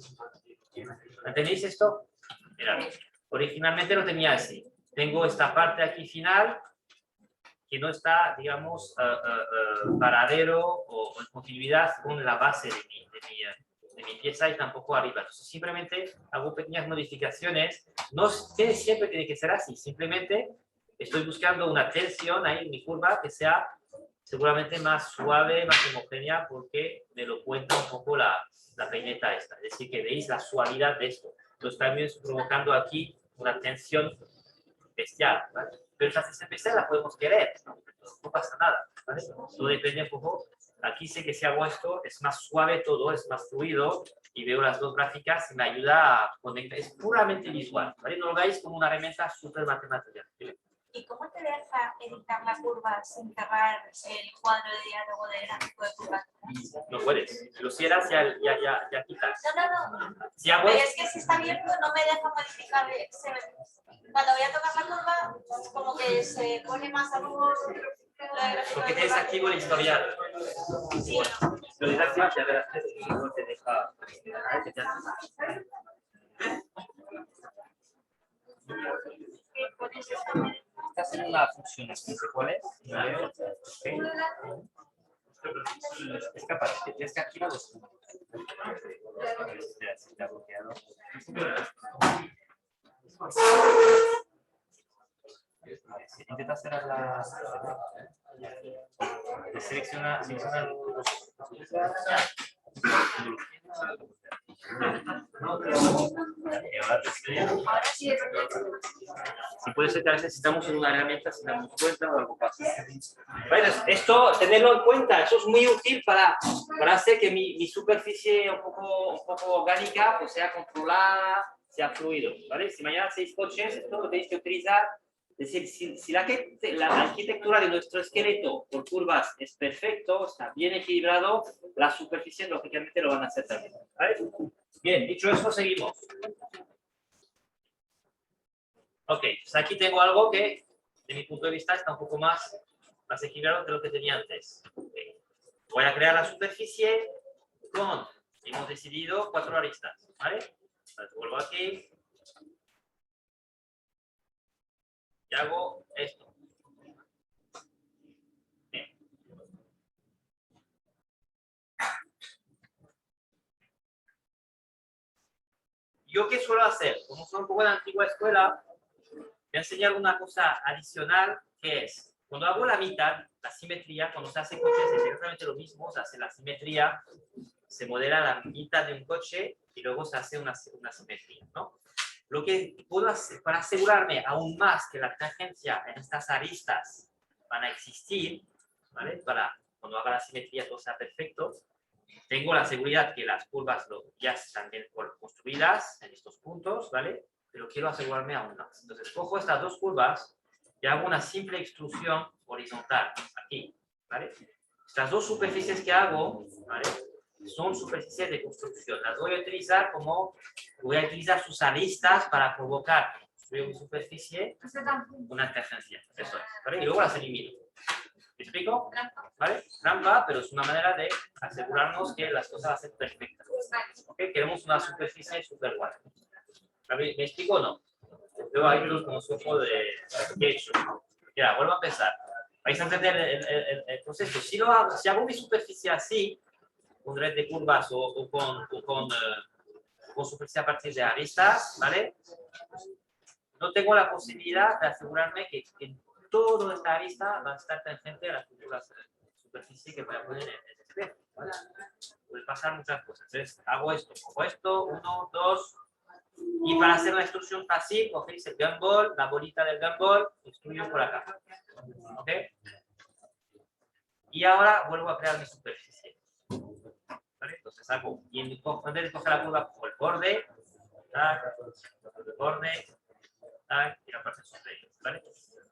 ¿Entendéis esto? Mirad, originalmente lo tenía así. Tengo esta parte aquí final que no está, digamos, paradero o en continuidad con la base de mi pieza y tampoco arriba. Entonces, simplemente hago pequeñas modificaciones. No siempre tiene que ser así. Simplemente estoy buscando una tensión ahí en mi curva que sea seguramente más suave, más homogénea, porque me lo cuenta un poco la peineta esta. Es decir, que veis la suavidad de esto. Entonces, también estoy provocando aquí una tensión bestial, ¿vale? Pero esa tensión bestial la podemos querer, no pasa nada, ¿vale? Todo depende un poco. Aquí sé que si hago esto es más suave todo, es más fluido y veo las dos gráficas y me ayuda a conectar. Es puramente visual, ¿vale? No lo veis como una herramienta súper matemática. ¿Y cómo te deja editar la curva sin cerrar el cuadro de diálogo de gráfico de curvas? No puedes. Si lo cierras, ya quitas. No. Si hago Pero es que si está abierto no me deja modificar. Cuando voy a tocar la curva, como que se pone más a luz. Porque tienes activo el historial. Sí. Lo desactivas y a ver, no te deja. Estás en una función, no sé cuál es. Es capaz, tienes que activar los puntos. Está bloqueado. Intenta cerrar la. Selecciona los. Si puede ser que a veces estamos en una herramienta sin darnos cuenta o algo pasa. Bueno, esto, tenerlo en cuenta, eso es muy útil para hacer que mi superficie un poco orgánica pues sea controlada, sea fluido, ¿vale? Si mañana hacéis coches, esto lo tenéis que utilizar. Es decir, si la arquitectura de nuestro esqueleto por curvas es perfecto, está bien equilibrado, las superficies lógicamente lo van a hacer también, ¿vale? Bien, dicho esto, seguimos. Ok, pues aquí tengo algo que, de mi punto de vista, está un poco más equilibrado que lo que tenía antes. Okay. Voy a crear la superficie con, hemos decidido, 4 aristas, ¿vale? Entonces, vuelvo aquí. Y hago esto. Bien. ¿Yo qué suelo hacer? Como soy un poco de la antigua escuela, voy a enseñar una cosa adicional que es, cuando hago la mitad, la simetría, cuando se hace coches es exactamente lo mismo, se hace la simetría, se modela la mitad de un coche y luego se hace una simetría, ¿no? Lo que puedo hacer para asegurarme aún más que la tangencia en estas aristas van a existir, ¿vale? Para cuando haga la simetría todo sea perfecto, tengo la seguridad que las curvas ya están bien construidas en estos puntos, ¿vale? Pero quiero asegurarme aún más. Entonces cojo estas dos curvas y hago una simple extrusión horizontal, aquí, ¿vale? Estas dos superficies que hago, ¿vale? son superficies de construcción. Las voy a utilizar sus aristas para provocar sobre mi superficie una tangencia. Eso es, ¿vale? Y luego las elimino. ¿Me explico? ¿Vale? Trampa, pero es una manera de asegurarnos que las cosas van a ser perfectas. ¿Okay? Queremos una superficie súper guay. ¿Me explico o no? Luego hay unos conceptos de sketch. Mira, vuelvo a empezar. Vais a entender el proceso. Si hago mi superficie así, con red de curvas o con superficie a partir de aristas, ¿vale? No tengo la posibilidad de asegurarme que toda esta arista va a estar tangente a las futuras superficies que voy a poner en el espejo, ¿vale? Puede pasar muchas cosas. Entonces, hago esto, cojo esto, 1, 2, y para hacer una extrusión fácil, cogéis el gumball, la bolita del gumball, extruyo por acá. ¿Ok? Y ahora vuelvo a crear mi superficie. ¿Vale? Entonces hago, y en vez de coger la curva, cojo el borde, el borde, y la parte superior, ¿vale?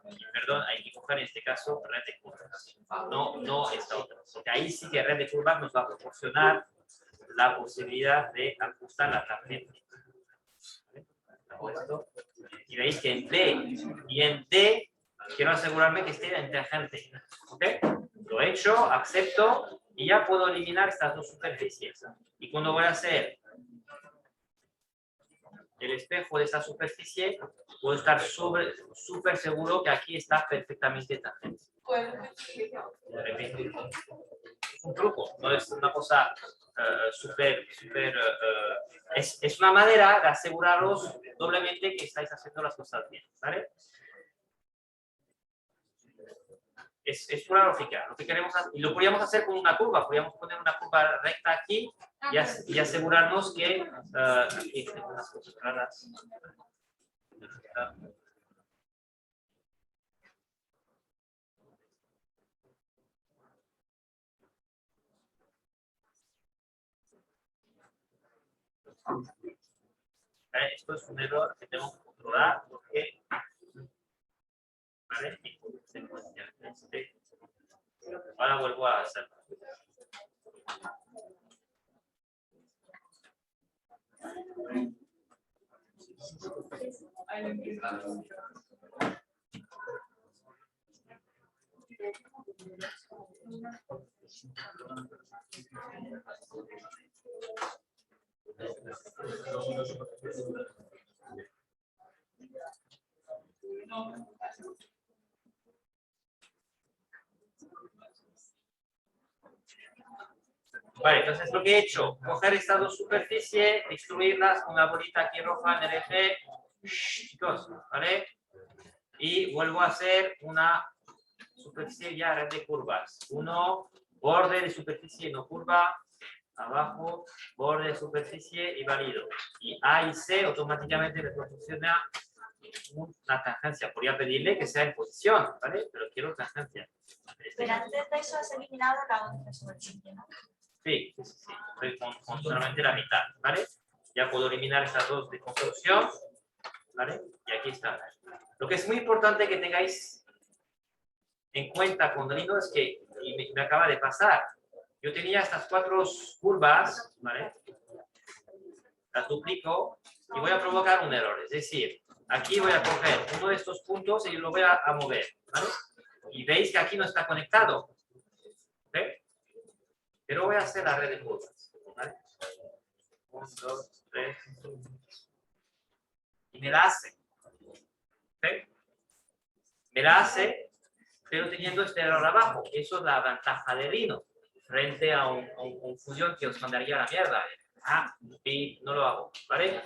Y perdón, hay que coger en este caso red de curvas, no esta otra, porque ahí sí que red de curvas nos va a proporcionar la posibilidad de ajustar la tangente. ¿Vale? Hago esto, y veis que en B y en D quiero asegurarme que esté en tangente. ¿Ok? Lo he hecho, acepto, y ya puedo eliminar estas dos superficies. Y cuando voy a hacer el espejo de esta superficie, puedo estar súper seguro que aquí está perfectamente tangente. Es un truco, no es una cosa es una manera de aseguraros doblemente que estáis haciendo las cosas bien, ¿vale? Es pura lógica. Lo que queremos hacer, y lo podríamos hacer con una curva, podríamos poner una curva recta aquí y asegurarnos que aquí tengo unas cosas claras. Esto es un error que tengo que controlar porque ¿vale? Ahora vuelvo a hacerlo. Vale, entonces lo que he hecho, coger estas dos superficies, extruirlas con una bolita aquí roja en el eje, chicos, ¿vale? Y vuelvo a hacer una superficie ya red de curvas. Uno, borde de superficie no curva, abajo, borde de superficie y válido. Y A y C automáticamente me proporciona una tangencia. Podría pedirle que sea en posición, ¿vale? Pero quiero tangencia. Pero antes de eso has eliminado la otra superficie, ¿no? Sí. Estoy con solamente la mitad, ¿vale? Ya puedo eliminar estas dos de construcción, ¿vale? Y aquí está. Lo que es muy importante que tengáis en cuenta con Drino es que, y me acaba de pasar, yo tenía estas 4 curvas, ¿vale? Las duplico y voy a provocar un error. Es decir, aquí voy a coger uno de estos puntos y lo voy a mover, ¿vale? Y veis que aquí no está conectado. ¿Ok? Pero voy a hacer la red de curvas, ¿vale? 1, 2, 3. Y me la hace. ¿Ok? Me la hace, pero teniendo este error abajo. Eso es la ventaja de Rhino frente a un fusión que os mandaría a la mierda. Y no lo hago, ¿vale?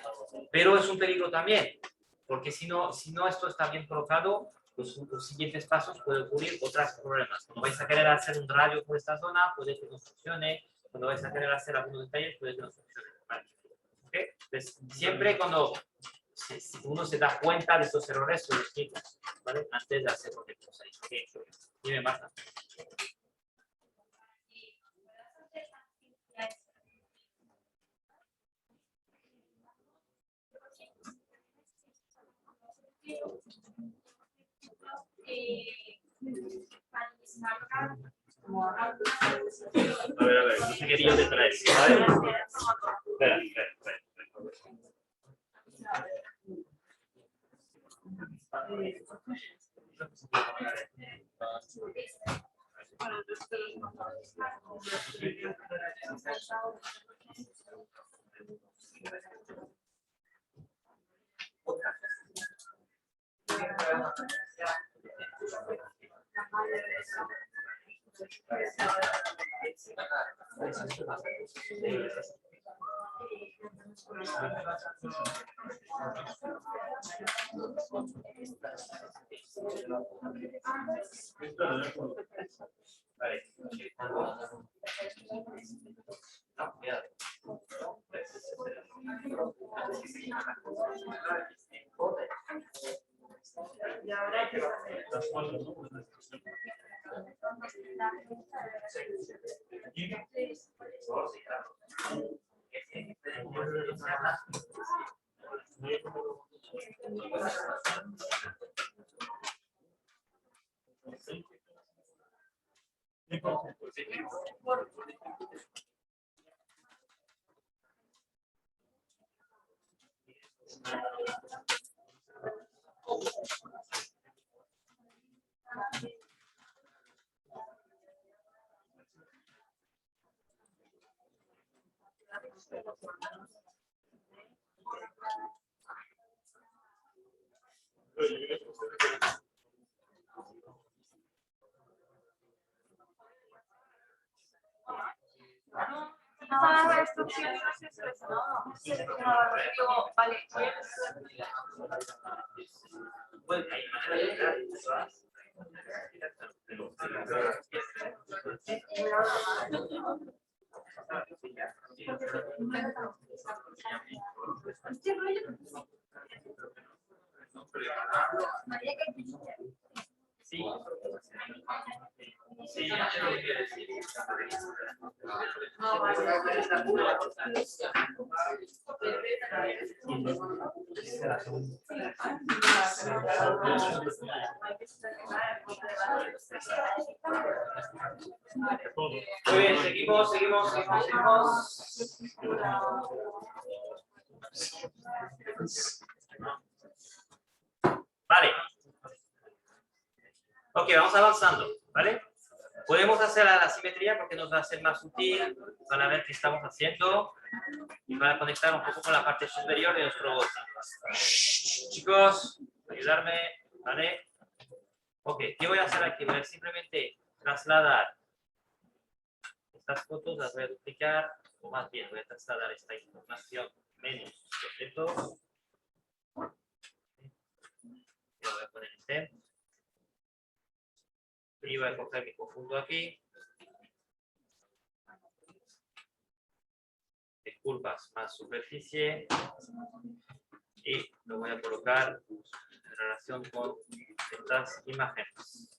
Pero es un peligro también, porque si no esto está bien colocado, los siguientes pasos pueden ocurrir otros problemas. Cuando vais a querer hacer un radio por esta zona, puede que no funcione. Cuando vais a querer hacer algunos detalles, puede que no funcione. ¿Vale? ¿Okay? Entonces, siempre cuando si uno se da cuenta de estos errores, se los explica, ¿vale? Antes de hacer cualquier cosa. Dime, Marta. ver, no sé qué lío te traes, ¿vale? Espera. Vale. No, cuidado. Vale. Sí. Sí, ya sé lo que quiere decir. Muy bien, seguimos. Vale. Ok, vamos avanzando, ¿vale? Podemos hacer la simetría porque nos va a ser más útil para ver qué estamos haciendo y para conectar un poco con la parte superior de nuestro robot. Chicos, ayudarme, ¿vale? Ok, ¿qué voy a hacer aquí? Voy a simplemente trasladar estas fotos, las voy a duplicar, o más bien voy a trasladar esta información menos objetos. Lo voy a poner en temp. Y voy a coger mi conjunto aquí. De curvas más superficie. Y lo voy a colocar en relación con estas imágenes.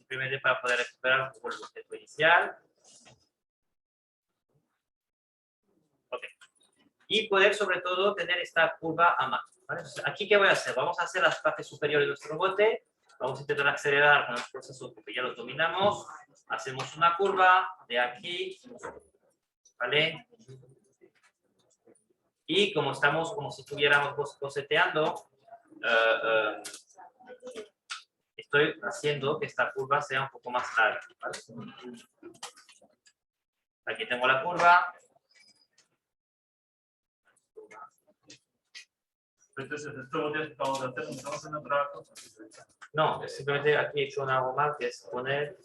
Simplemente para poder recuperar un poco el concepto inicial. Okay. Y poder sobre todo tener esta curva a mano, ¿vale? Entonces, aquí, ¿qué voy a hacer? Vamos a hacer las partes superiores de nuestro bote. Vamos a intentar acelerar con los procesos que ya los dominamos. Hacemos una curva de aquí, ¿vale? Y como estamos, como si estuviéramos boceteando, estoy haciendo que esta curva sea un poco más larga, ¿vale? Aquí tengo la curva. Entonces, esto lo que acabamos de hacer, estamos haciendo otra cosa. No, simplemente aquí he hecho algo mal, que es poner...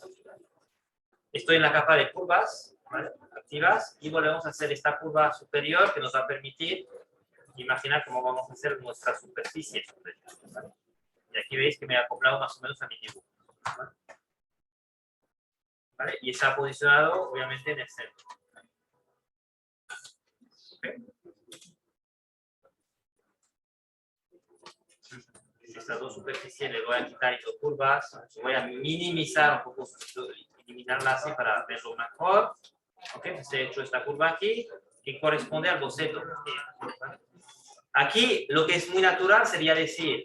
Estoy en la capa de curvas, ¿vale? Activas, y volvemos a hacer esta curva superior que nos va a permitir imaginar cómo vamos a hacer nuestra superficie, ¿vale? Y aquí veis que me he acoplado más o menos a mi dibujo, ¿vale? Y está posicionado, obviamente, en el centro. ¿Okay? estas dos superficies le voy a quitar dos curvas, voy a minimizar un poco, eliminarla así para verlo mejor. Ok, pues he hecho esta curva aquí, que corresponde al boceto. ¿Vale? Aquí lo que es muy natural sería decir,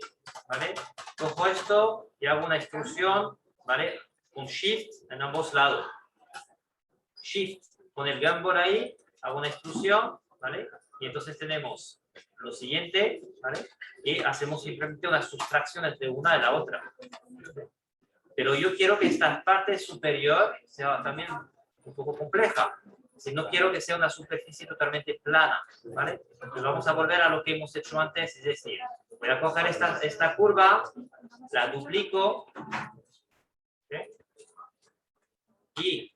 ¿vale? Cojo esto y hago una extrusión, ¿vale? Con Shift en ambos lados. Shift con el gumball ahí, hago una extrusión, ¿vale? Y entonces tenemos lo siguiente, ¿vale? Y hacemos simplemente una sustracción entre una y la otra. Pero yo quiero que esta parte superior sea también un poco compleja. Si no quiero que sea una superficie totalmente plana, ¿vale? Entonces vamos a volver a lo que hemos hecho antes, es decir, voy a coger esta curva, la duplico, ¿okay? Y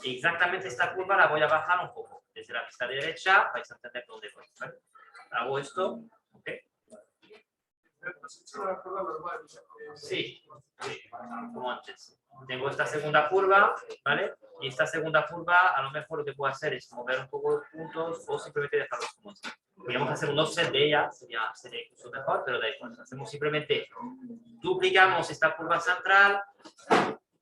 exactamente esta curva la voy a bajar un poco. Desde la vista derecha vais a entender dónde voy, ¿vale? Hago esto, ¿ok? Sí, como antes. Tengo esta segunda curva, ¿vale? Y esta segunda curva, a lo mejor lo que puedo hacer es mover un poco los puntos o simplemente dejarlos como están. Podríamos hacer un offset de ella, sería incluso mejor, pero da igual. Hacemos simplemente, duplicamos esta curva central,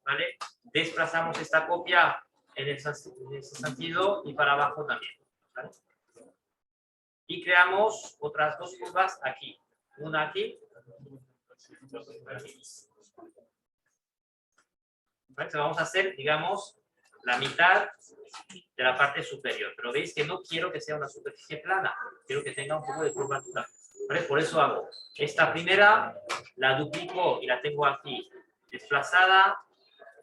¿vale? Desplazamos esta copia en ese sentido y para abajo también, ¿vale? Y creamos otras dos curvas aquí. Una aquí. Entonces vamos a hacer, digamos, la mitad de la parte superior. Pero veis que no quiero que sea una superficie plana. Quiero que tenga un poco de curvatura. ¿Vale? Por eso hago esta primera, la duplico y la tengo aquí desplazada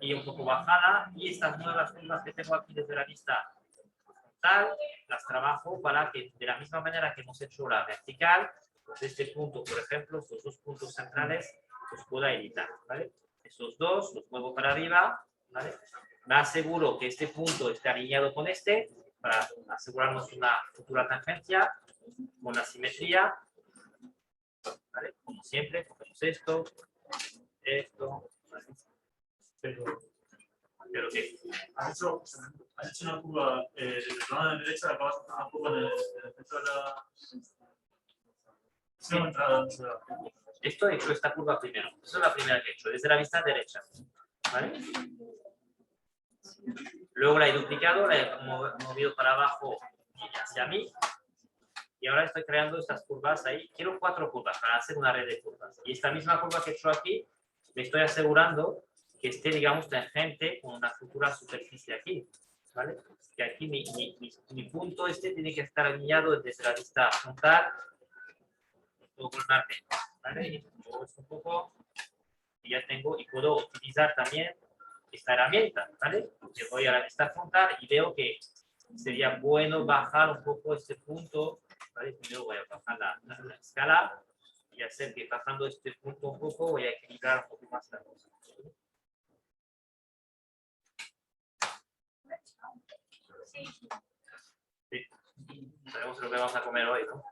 y un poco bajada. Y estas nuevas curvas que tengo aquí desde la vista frontal, las trabajo para que de la misma manera que hemos hecho la vertical, pues este punto, por ejemplo, estos dos puntos centrales, los pueda editar, ¿vale? Estos dos los muevo para arriba, ¿vale? Me aseguro que este punto esté alineado con este para asegurarnos una futura tangencia con la simetría, ¿vale? Como siempre, cogemos esto, ¿vale? Pero ¿qué? Has hecho una curva desde la mano derecha, acabas de hacer una curva en el centro de la... Sí, Esto he hecho esta curva primero. Esa es la primera que he hecho, desde la vista derecha, ¿vale? Luego la he duplicado, la he movido para abajo y hacia mí. Y ahora estoy creando estas curvas ahí. Quiero 4 curvas para hacer una red de curvas. Y esta misma curva que he hecho aquí, me estoy asegurando que esté, digamos, tangente con una futura superficie aquí, ¿vale? Que aquí mi punto este tiene que estar alineado desde la vista frontal, ¿vale? Y muevo esto un poco y ya tengo, y puedo utilizar también esta herramienta, ¿vale? Yo voy a la vista frontal y veo que sería bueno bajar un poco este punto, ¿vale? Primero voy a bajar la escala y hacer que bajando este punto un poco voy a equilibrar un poco más la cosa. Sí. Sabemos lo que vamos a comer hoy, ¿no?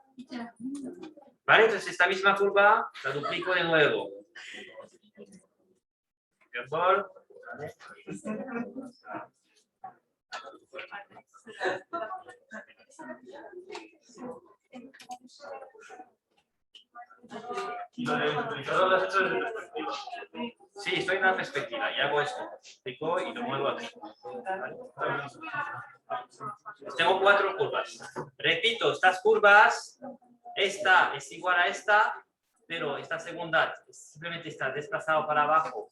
Vale, entonces esta misma curva la duplico de nuevo. ¿Vale? Y lo de duplicado lo has hecho desde perspectiva. Sí, estoy en la perspectiva y hago esto. Duplico y lo muevo aquí. ¿Vale? Tengo 4 curvas. Repito, estas curvas, esta es igual a esta, pero esta segunda simplemente está desplazado para abajo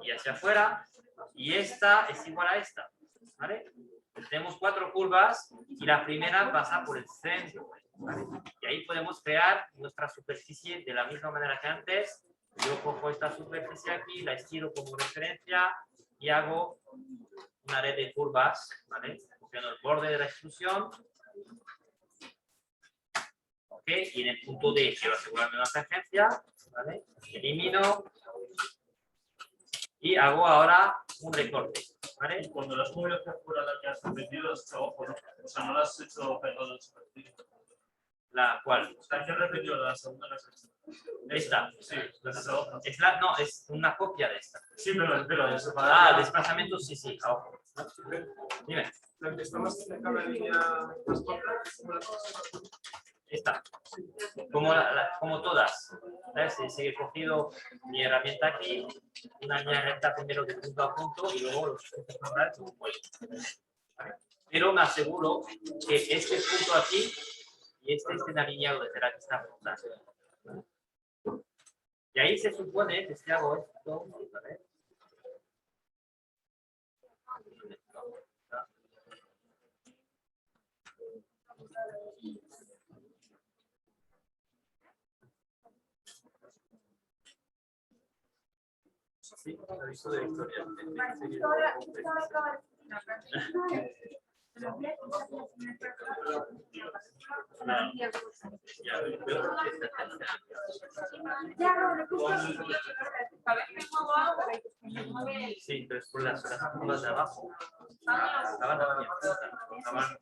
y hacia afuera, y esta es igual a esta, ¿vale? Tenemos 4 curvas y la primera pasa por el centro, ¿vale? Y ahí podemos crear nuestra superficie de la misma manera que antes. Yo cojo esta superficie aquí, la estiro como referencia y hago una red de curvas, ¿vale? Cogiendo el borde de la extrusión. ¿Ok? Y en el punto D quiero asegurarme una tangencia, ¿vale? Elimino y hago ahora un recorte, ¿vale? Y cuando las movido hacia afuera, la que has metido, has hecho ojo, ¿no? O sea, no las has hecho pegado de superficie. ¿La cual? O sea, ¿qué has repetido? La segunda que has hecho. Esta. Sí, las has hecho ojo. No, es una copia de esta. Sí, pero de separar. Desplazamiento, sí, a ojo. Dime. La que está más cerca de la línea más corta, ¿cómo la haces? Esta. Como todas. ¿Ves? Si he cogido mi herramienta aquí, una línea recta primero de punto a punto y luego los puntos normales como voy. ¿Vale? Pero me aseguro que este punto aquí y este estén alineados desde la vista frontal. Y ahí se supone que si hago esto, ¿vale? Sí, aviso de victoria. Sí, pero es por las curvas de abajo. Estaban aquí en punta.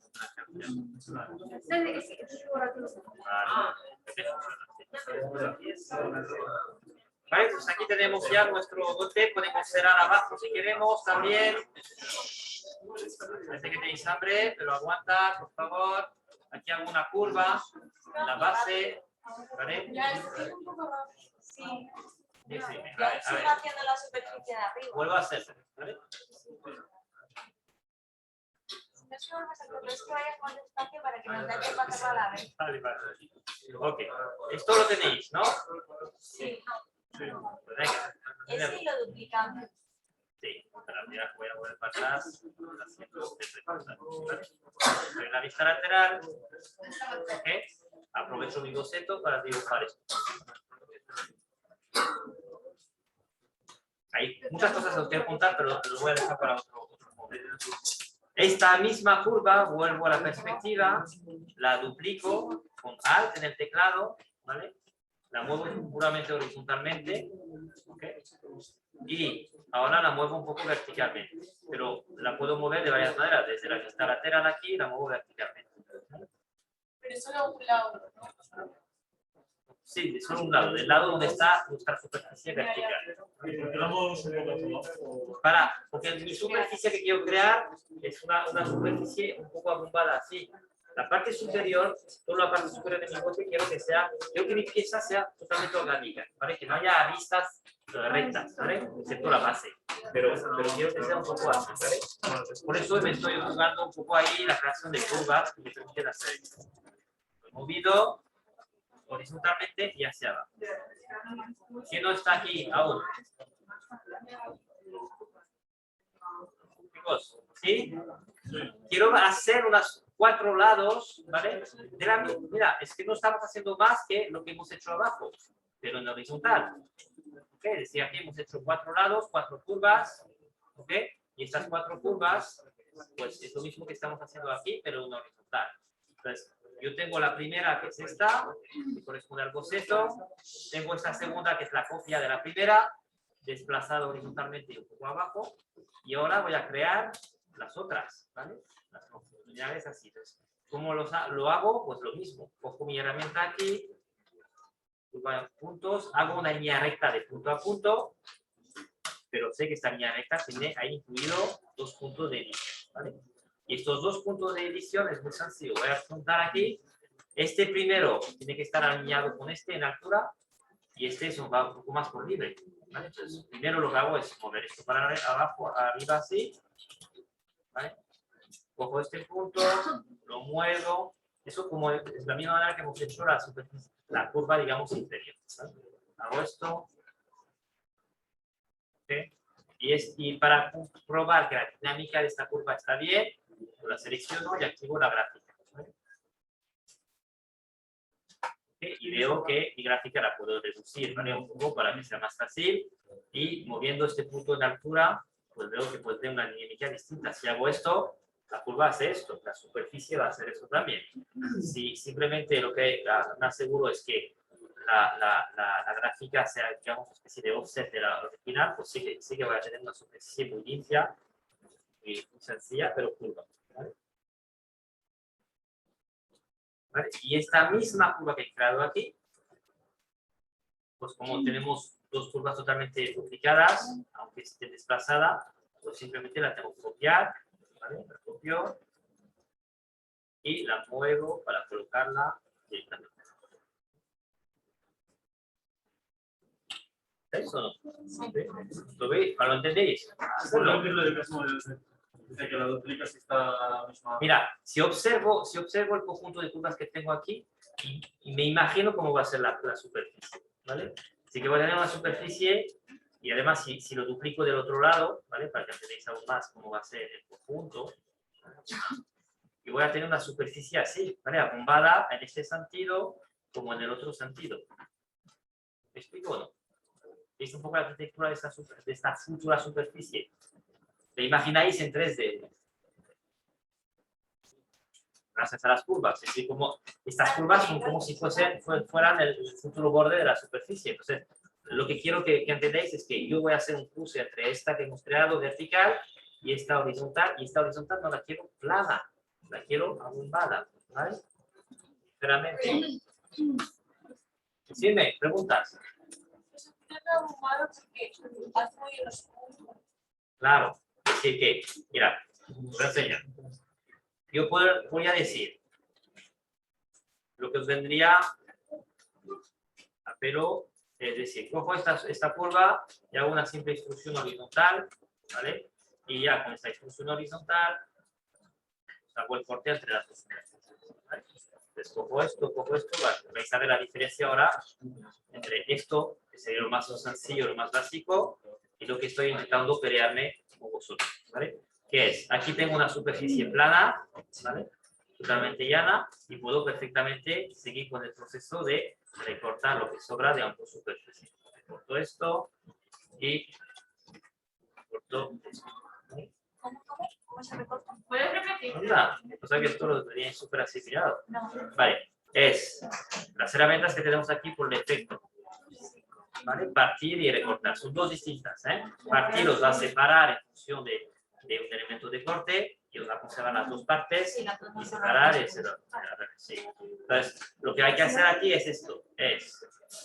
Vale, pues aquí tenemos ya nuestro bote, podemos cerrar abajo si queremos también. Parece que tenéis hambre, pero aguanta, por favor. Aquí hago una curva, la base, ¿vale? Sí. Sí, sí, Yo sigo haciendo la superficie de arriba. vuelvo a hacerlo, ¿vale? No es que vamos a hacer, pero es que vayas más despacio para que nos dé tiempo a hacerlo a la vez. Vale, vale. Ok, esto lo tenéis, ¿no? Sí. Pues venga. Ese y lo duplicamos. Sí, para mirar, voy a volver para atrás, haciendo ¿vale? En la vista lateral, ¿ok? Aprovecho mi boceto para dibujar esto. Hay muchas cosas que os quiero contar, pero lo voy a dejar para otro momento. Esta misma curva, vuelvo a la perspectiva, la duplico con Alt en el teclado, ¿vale? La muevo puramente horizontalmente, ¿ok? Y ahora la muevo un poco verticalmente, pero la puedo mover de varias maneras. Desde la vista lateral aquí la muevo verticalmente. Pero solo a un lado, ¿no? Sí, de solo un lado, del lado donde está nuestra superficie vertical. ¿Y por qué la movemos un poco hacia abajo? Porque mi superficie que quiero crear es una superficie un poco abombada así. La parte superior, toda la parte superior de mi bote, quiero que mi pieza sea totalmente orgánica, ¿vale? Que no haya aristas rectas, ¿vale? Excepto la base. Pero quiero que sea un poco así, ¿vale? Por eso me estoy jugando un poco ahí la creación de curvas que me permiten hacer esto. Lo he movido horizontalmente y hacia abajo. ¿Quién no está aquí aún? Chicos, ¿sí? Quiero hacer unas 4 lados, ¿vale? Mira, es que no estamos haciendo más que lo que hemos hecho abajo, pero en horizontal. ¿Ok? Decía que hemos hecho 4 lados, 4 curvas, ¿ok? Y estas 4 curvas, pues es lo mismo que estamos haciendo aquí, pero en horizontal. Entonces, yo tengo la primera, que es esta, que corresponde al boceto. Tengo esta segunda, que es la copia de la primera, desplazada horizontalmente y un poco abajo. Y ahora voy a crear las otras, ¿vale? Las unidades así. Entonces, ¿cómo lo hago? Pues lo mismo. Cojo mi herramienta aquí, puntos, hago una línea recta de punto a punto, pero sé que esta línea recta tiene ahí incluido 2 puntos de edición, ¿vale? Y estos 2 puntos de edición es muy sencillo. Voy a apuntar aquí. Este primero tiene que estar alineado con este en altura y este va un poco más por libre, ¿vale? Entonces, primero lo que hago es mover esto para abajo, arriba así, ¿vale? Cojo este punto, lo muevo. Eso como es la misma manera que hemos hecho la curva, digamos, inferior, ¿vale? Hago esto. ¿Okay? Y para comprobar que la dinámica de esta curva está bien, la selecciono y activo la gráfica, ¿vale? ¿Okay? Y veo que mi gráfica la puedo reducir, ¿vale? Un poco para que sea más fácil. Y moviendo este punto de altura, pues veo que puede tener una dinámica distinta. Si hago esto, la curva hace esto, la superficie va a hacer esto también. Si simplemente lo que me aseguro es que la gráfica sea, digamos, una especie de offset de la original, pues sí que voy a tener una superficie muy limpia y muy sencilla, pero curva, ¿vale? ¿Vale? Y esta misma curva que he creado aquí, pues como tenemos 2 curvas totalmente duplicadas, aunque esté desplazada, pues simplemente la tengo que copiar, ¿vale? La copio y la muevo para colocarla directamente. ¿Veis o no? ¿Lo veis? ¿Lo entendéis? Solo decirle del caso de que la duplica si está la misma. Mira, si observo el conjunto de curvas que tengo aquí y me imagino cómo va a ser la superficie, ¿vale? Así que voy a tener una superficie y además si lo duplico del otro lado, ¿vale? Para que entendáis aún más cómo va a ser el conjunto. Y voy a tener una superficie así, ¿vale? Abombada en este sentido como en el otro sentido. ¿Me explico o no? ¿Veis un poco la arquitectura de esta futura superficie? ¿La imagináis en 3D? Gracias a las curvas. Es decir, como estas curvas son como si fueran el futuro borde de la superficie. Entonces, lo que quiero que entendáis es que yo voy a hacer un cruce entre esta que hemos creado vertical y esta horizontal. Y esta horizontal no la quiero plana, la quiero abombada. ¿Vale? Sinceramente. Decime, preguntas. Claro, es decir que, mira, os voy a enseñar. Yo voy a decir lo que os vendría a pelo, es decir, cojo esta curva y hago una simple extrusión horizontal, ¿vale? Y ya con esta extrusión horizontal hago el corte entre las dos unidades, ¿vale? Entonces cojo esto, ¿vale? Vais a ver la diferencia ahora entre esto, que sería lo más sencillo, lo más básico, y lo que estoy intentando pelearme con vosotros, ¿vale? Que es, aquí tengo una superficie plana, ¿vale? Totalmente llana, y puedo perfectamente seguir con el proceso de recortar lo que sobra de ambos superficies. Corto esto y corto esto, ¿vale? ¿Cómo se recorta? ¿Puedes repetir? Anda, o sea que esto lo teníais súper asimilado. No. Vale, es las herramientas que tenemos aquí por defecto. ¿Vale? Partir y recortar. Son dos distintas. Partir os va a separar en función de un elemento de corte y os va a conservar las dos partes y separar es sí. Entonces, lo que hay que hacer aquí es esto.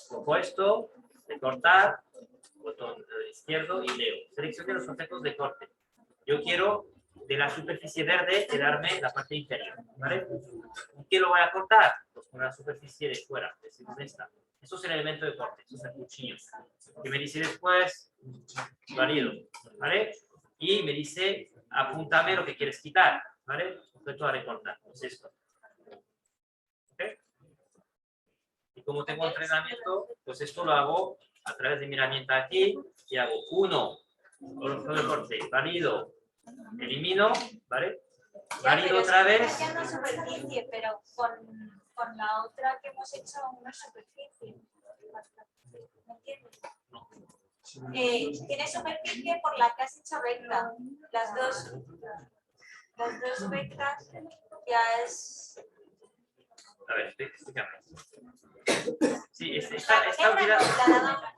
Cojo esto, recortar, botón izquierdo y leo. Seleccioné los objetos de corte. Yo quiero de la superficie verde quedarme la parte inferior. ¿Vale? ¿Y qué lo voy a cortar? Pues con la superficie de fuera, es decir, con esta. Esto es el elemento de corte, esto es el cuchillo. Que me dice después, válido, ¿vale? Y me dice, apúntame lo que quieres quitar, ¿vale? Objeto a recortar, pues esto. ¿Ok? Y como tengo entrenamiento, pues esto lo hago a través de mi herramienta aquí, y hago uno, objeto de corte, válido, elimino, ¿vale? Válido otra vez. Ya no superficie, pero con la otra que hemos hecho una superficie. ¿Me entiendes? Tiene superficie por la que has hecho recta. Las dos rectas ya es. A ver, explícame. Sí, está olvidada.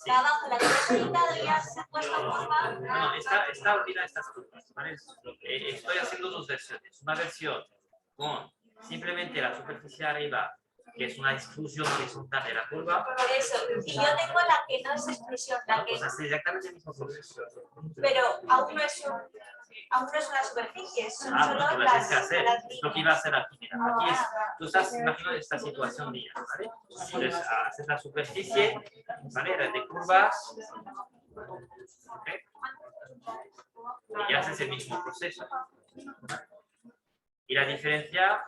La abajo, la que has quitado ya se ha puesto forma. No, está olvidada estas curvas, ¿vale? Estoy haciendo dos versiones. Una versión con simplemente la superficie arriba, que es una extrusión horizontal de la curva. Por eso, y yo tengo la que no es extrusión, la que. Pues hace exactamente el mismo proceso. Pero aún no es una superficie, son Pues solo lo tienes que las hacer. líneas. Lo que iba a hacer aquí, mira. Aquí es, tú estás imaginando esta situación mía, ¿vale? Entonces, haces la superficie, ¿vale? De curvas. ¿Ok? Y haces el mismo proceso. Y la diferencia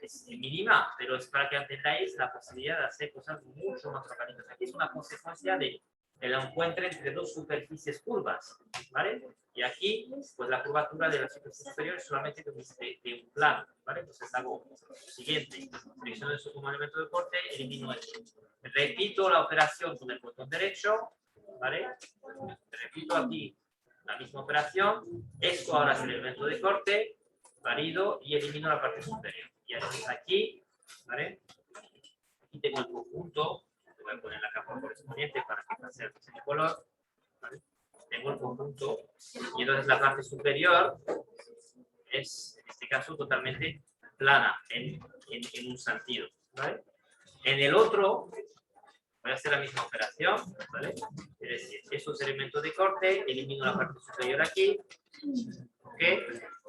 es mínima, pero es para que entendáis la posibilidad de hacer cosas mucho más orgánicas. Aquí es una consecuencia del encuentro entre dos superficies curvas, ¿vale? Y aquí, pues la curvatura de la superficie superior es solamente de un plano, ¿vale? Entonces hago lo siguiente, selecciono eso como elemento de corte, elimino esto. Repito la operación con el botón derecho, ¿vale? Repito aquí la misma operación, esto ahora es el elemento de corte, valido y elimino la parte superior. Y entonces aquí, ¿vale? Aquí tengo el conjunto, voy a poner la capa correspondiente para que pase el diseño color, ¿vale? Tengo el conjunto y entonces la parte superior es, en este caso, totalmente plana en un sentido, ¿vale? En el otro voy a hacer la misma operación, ¿vale? Es decir, estos elementos de corte, elimino la parte superior aquí, ¿ok?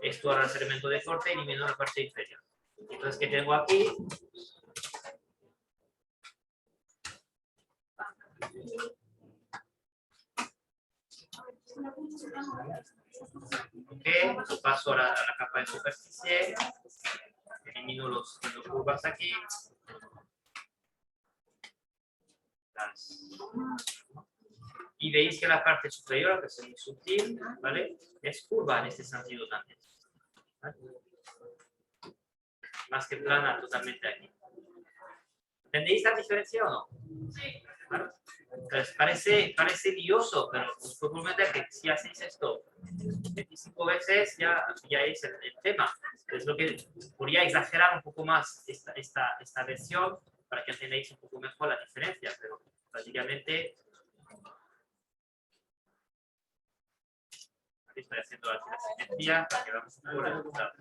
Esto ahora es elemento de corte, elimino la parte inferior. Entonces, ¿qué tengo aquí? Ok, paso a la capa de superficie. Elimino los curvas aquí. Y veis que la parte superior, que es muy sutil, ¿vale? Es curva en este sentido también. ¿Vale? Más que plana totalmente aquí. ¿Entendéis la diferencia o no? Sí. ¿Vale? Entonces parece lioso, pero os puedo prometer que si hacéis esto 25 veces ya es el tema. Es lo que podría exagerar un poco más esta versión para que entendáis un poco mejor la diferencia, pero básicamente aquí estoy haciendo la simetría para que veamos un poco el resultado.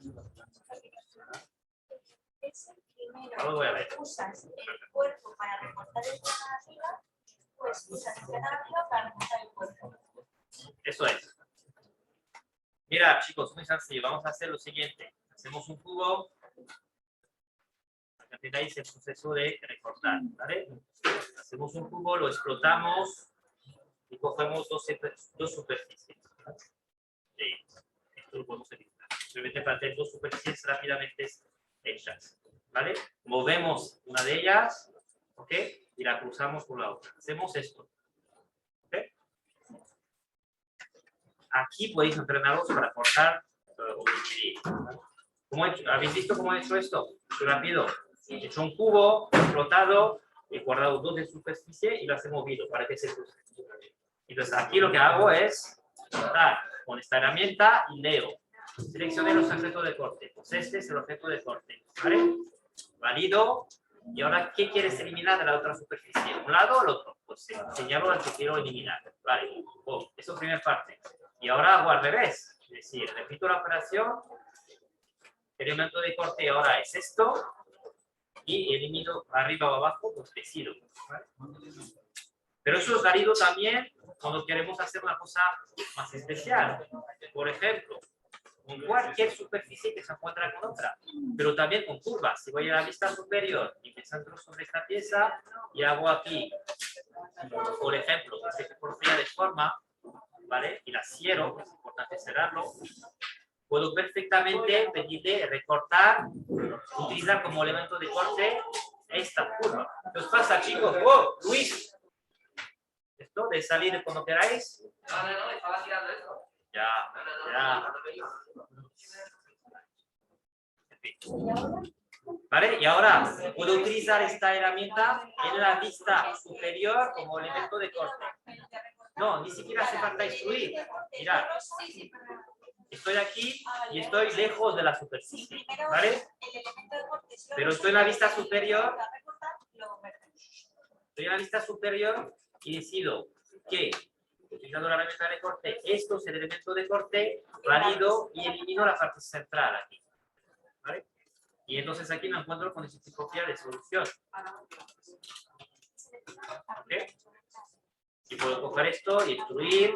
Es el primero. Ahora lo voy a ver. Usas el cuerpo para recortar el plano arriba, pues usas el plano arriba para recortar el cuerpo. Eso es. Mira, chicos, muy sencillo. Vamos a hacer lo siguiente. Hacemos un cubo. Para que entendáis el proceso de recortar, ¿vale? Hacemos un cubo, lo explotamos y cogemos dos superficies. ¿Vale? Sí, esto lo podemos evitar. Simplemente para tener dos superficies rápidamente hechas. ¿Vale? Movemos una de ellas, ¿ok? Y la cruzamos con la otra. Hacemos esto. ¿Ok? Aquí podéis entrenaros para cortar o dividir. ¿Habéis visto cómo he hecho esto? Muy rápido. He hecho un cubo, explotado, he guardado dos de superficie y las he movido para que se crucen. Entonces aquí lo que hago es cortar con esta herramienta y leo. Seleccioné los objetos de corte. Pues este es el objeto de corte. ¿Vale? Valido. Y ahora, ¿qué quieres eliminar de la otra superficie? ¿Un lado o el otro? Pues señalo al que quiero eliminar. Vale. Oh, eso es primera parte. Y ahora hago al revés. Es decir, repito la operación. El elemento de corte ahora es esto. Y elimino arriba o abajo, pues decido. ¿Vale? Pero eso es válido también cuando queremos hacer una cosa más especial. Por ejemplo, con cualquier superficie que se encuentra con otra, pero también con curvas. Si voy a la vista superior y me centro sobre esta pieza y hago aquí, por ejemplo, este que por de forma, ¿vale? Y la cierro, es importante cerrarlo, puedo perfectamente pedirle recortar, utilizar como elemento de corte esta curva. ¿Qué os pasa, chicos? ¡Oh, Luis! ¿Esto de salir cuando queráis? No, estaba tirando esto. Ya. ¿Vale? Y ahora puedo utilizar esta herramienta en la vista superior como elemento de corte. No, ni siquiera hace falta extruir. Mirad, estoy aquí y estoy lejos de la superficie. ¿Vale? Pero estoy en la vista superior. Estoy en la vista superior y decido que, utilizando la herramienta de corte, esto es el elemento de corte, valido y elimino la parte central aquí. ¿Vale? Y entonces aquí me encuentro con ese tipo de solución. ¿Ok? Y puedo coger esto y extruir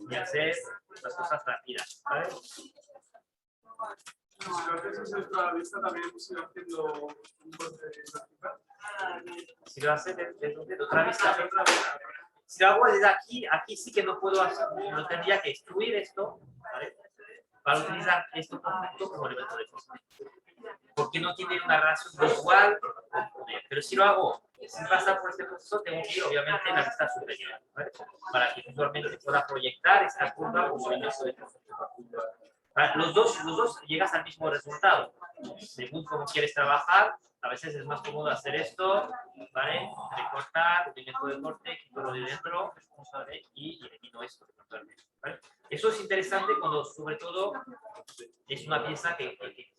y hacer las cosas rápidas. ¿Vale? Si lo haces en nuestra vista, también hemos ido haciendo un corte vertical. Si lo hace desde otra vista. Si lo hago desde aquí, aquí sí que no puedo hacer, no tendría que extruir esto, ¿vale? Para utilizar esto perfecto como elemento de corte. Porque no tiene una relación visual, pero si lo hago sin pasar por este proceso, tengo que ir obviamente en la vista superior, ¿vale? Para que visualmente pueda proyectar esta curva como elemento de corte. Los dos llegas al mismo resultado. Según cómo quieres trabajar, a veces es más cómodo hacer esto, ¿vale? Recortar, elemento de corte, quito lo de dentro, ¿vale? Y elimino esto, ¿vale? Eso es interesante cuando, sobre todo, es una pieza que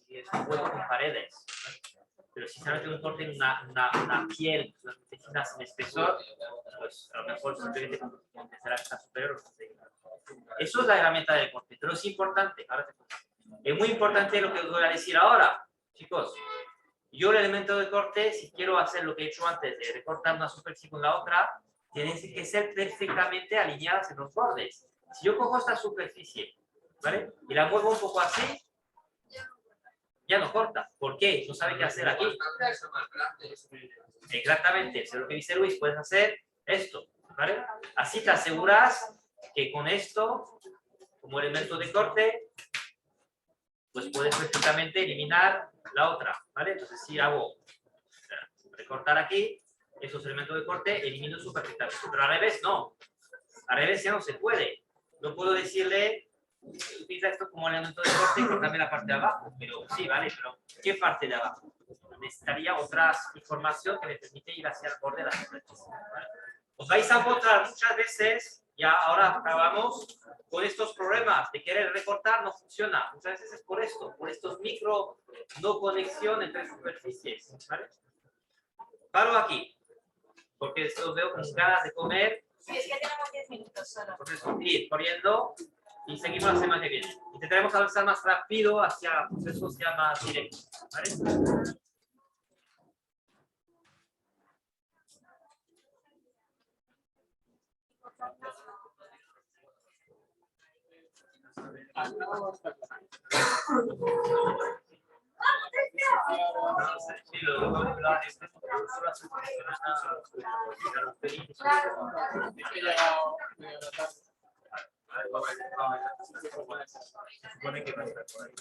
es un juego con paredes, ¿vale? Pero si se hace un corte en una piel, las finas en espesor, pues a lo mejor simplemente empezar a estar superior. Eso es la herramienta de corte, pero es importante. Ahora es muy importante lo que os voy a decir ahora, chicos. Yo el elemento de corte, si quiero hacer lo que he hecho antes, de recortar una superficie con la otra, tienen que ser perfectamente alineadas en los bordes. Si yo cojo esta superficie, ¿vale? Y la muevo un poco así, ya no corta. ¿Por qué? No sabe qué hacer aquí. Exactamente, eso es lo que dice Luis, puedes hacer esto. ¿vale? Así te aseguras que con esto, como elemento de corte, pues puedes perfectamente eliminar la otra, ¿vale? Entonces si hago recortar aquí, esos elementos de corte, elimino su perfectamente. Pero al revés no. Al revés ya no se puede. No puedo decirle, utiliza esto como elemento de corte y cortarme la parte de abajo. Pero sí, vale, pero ¿qué parte de abajo? Necesitaría otra información que me permite ir hacia el borde de la superficie, ¿vale? Os vais a encontrar muchas veces, ya ahora acabamos, con estos problemas de querer recortar, no funciona. Muchas veces es por esto, por estos micro no conexión entre superficies, ¿vale? Paro aquí, porque os veo con ganas de comer. Sí, es que tenemos 10 minutos solo. Por eso, ir corriendo y seguimos la semana que viene. Intentaremos avanzar más rápido hacia procesos ya más directos, ¿vale? Sí, lo voy a hablar de esto, porque yo solo hace se supone que va a estar por ahí.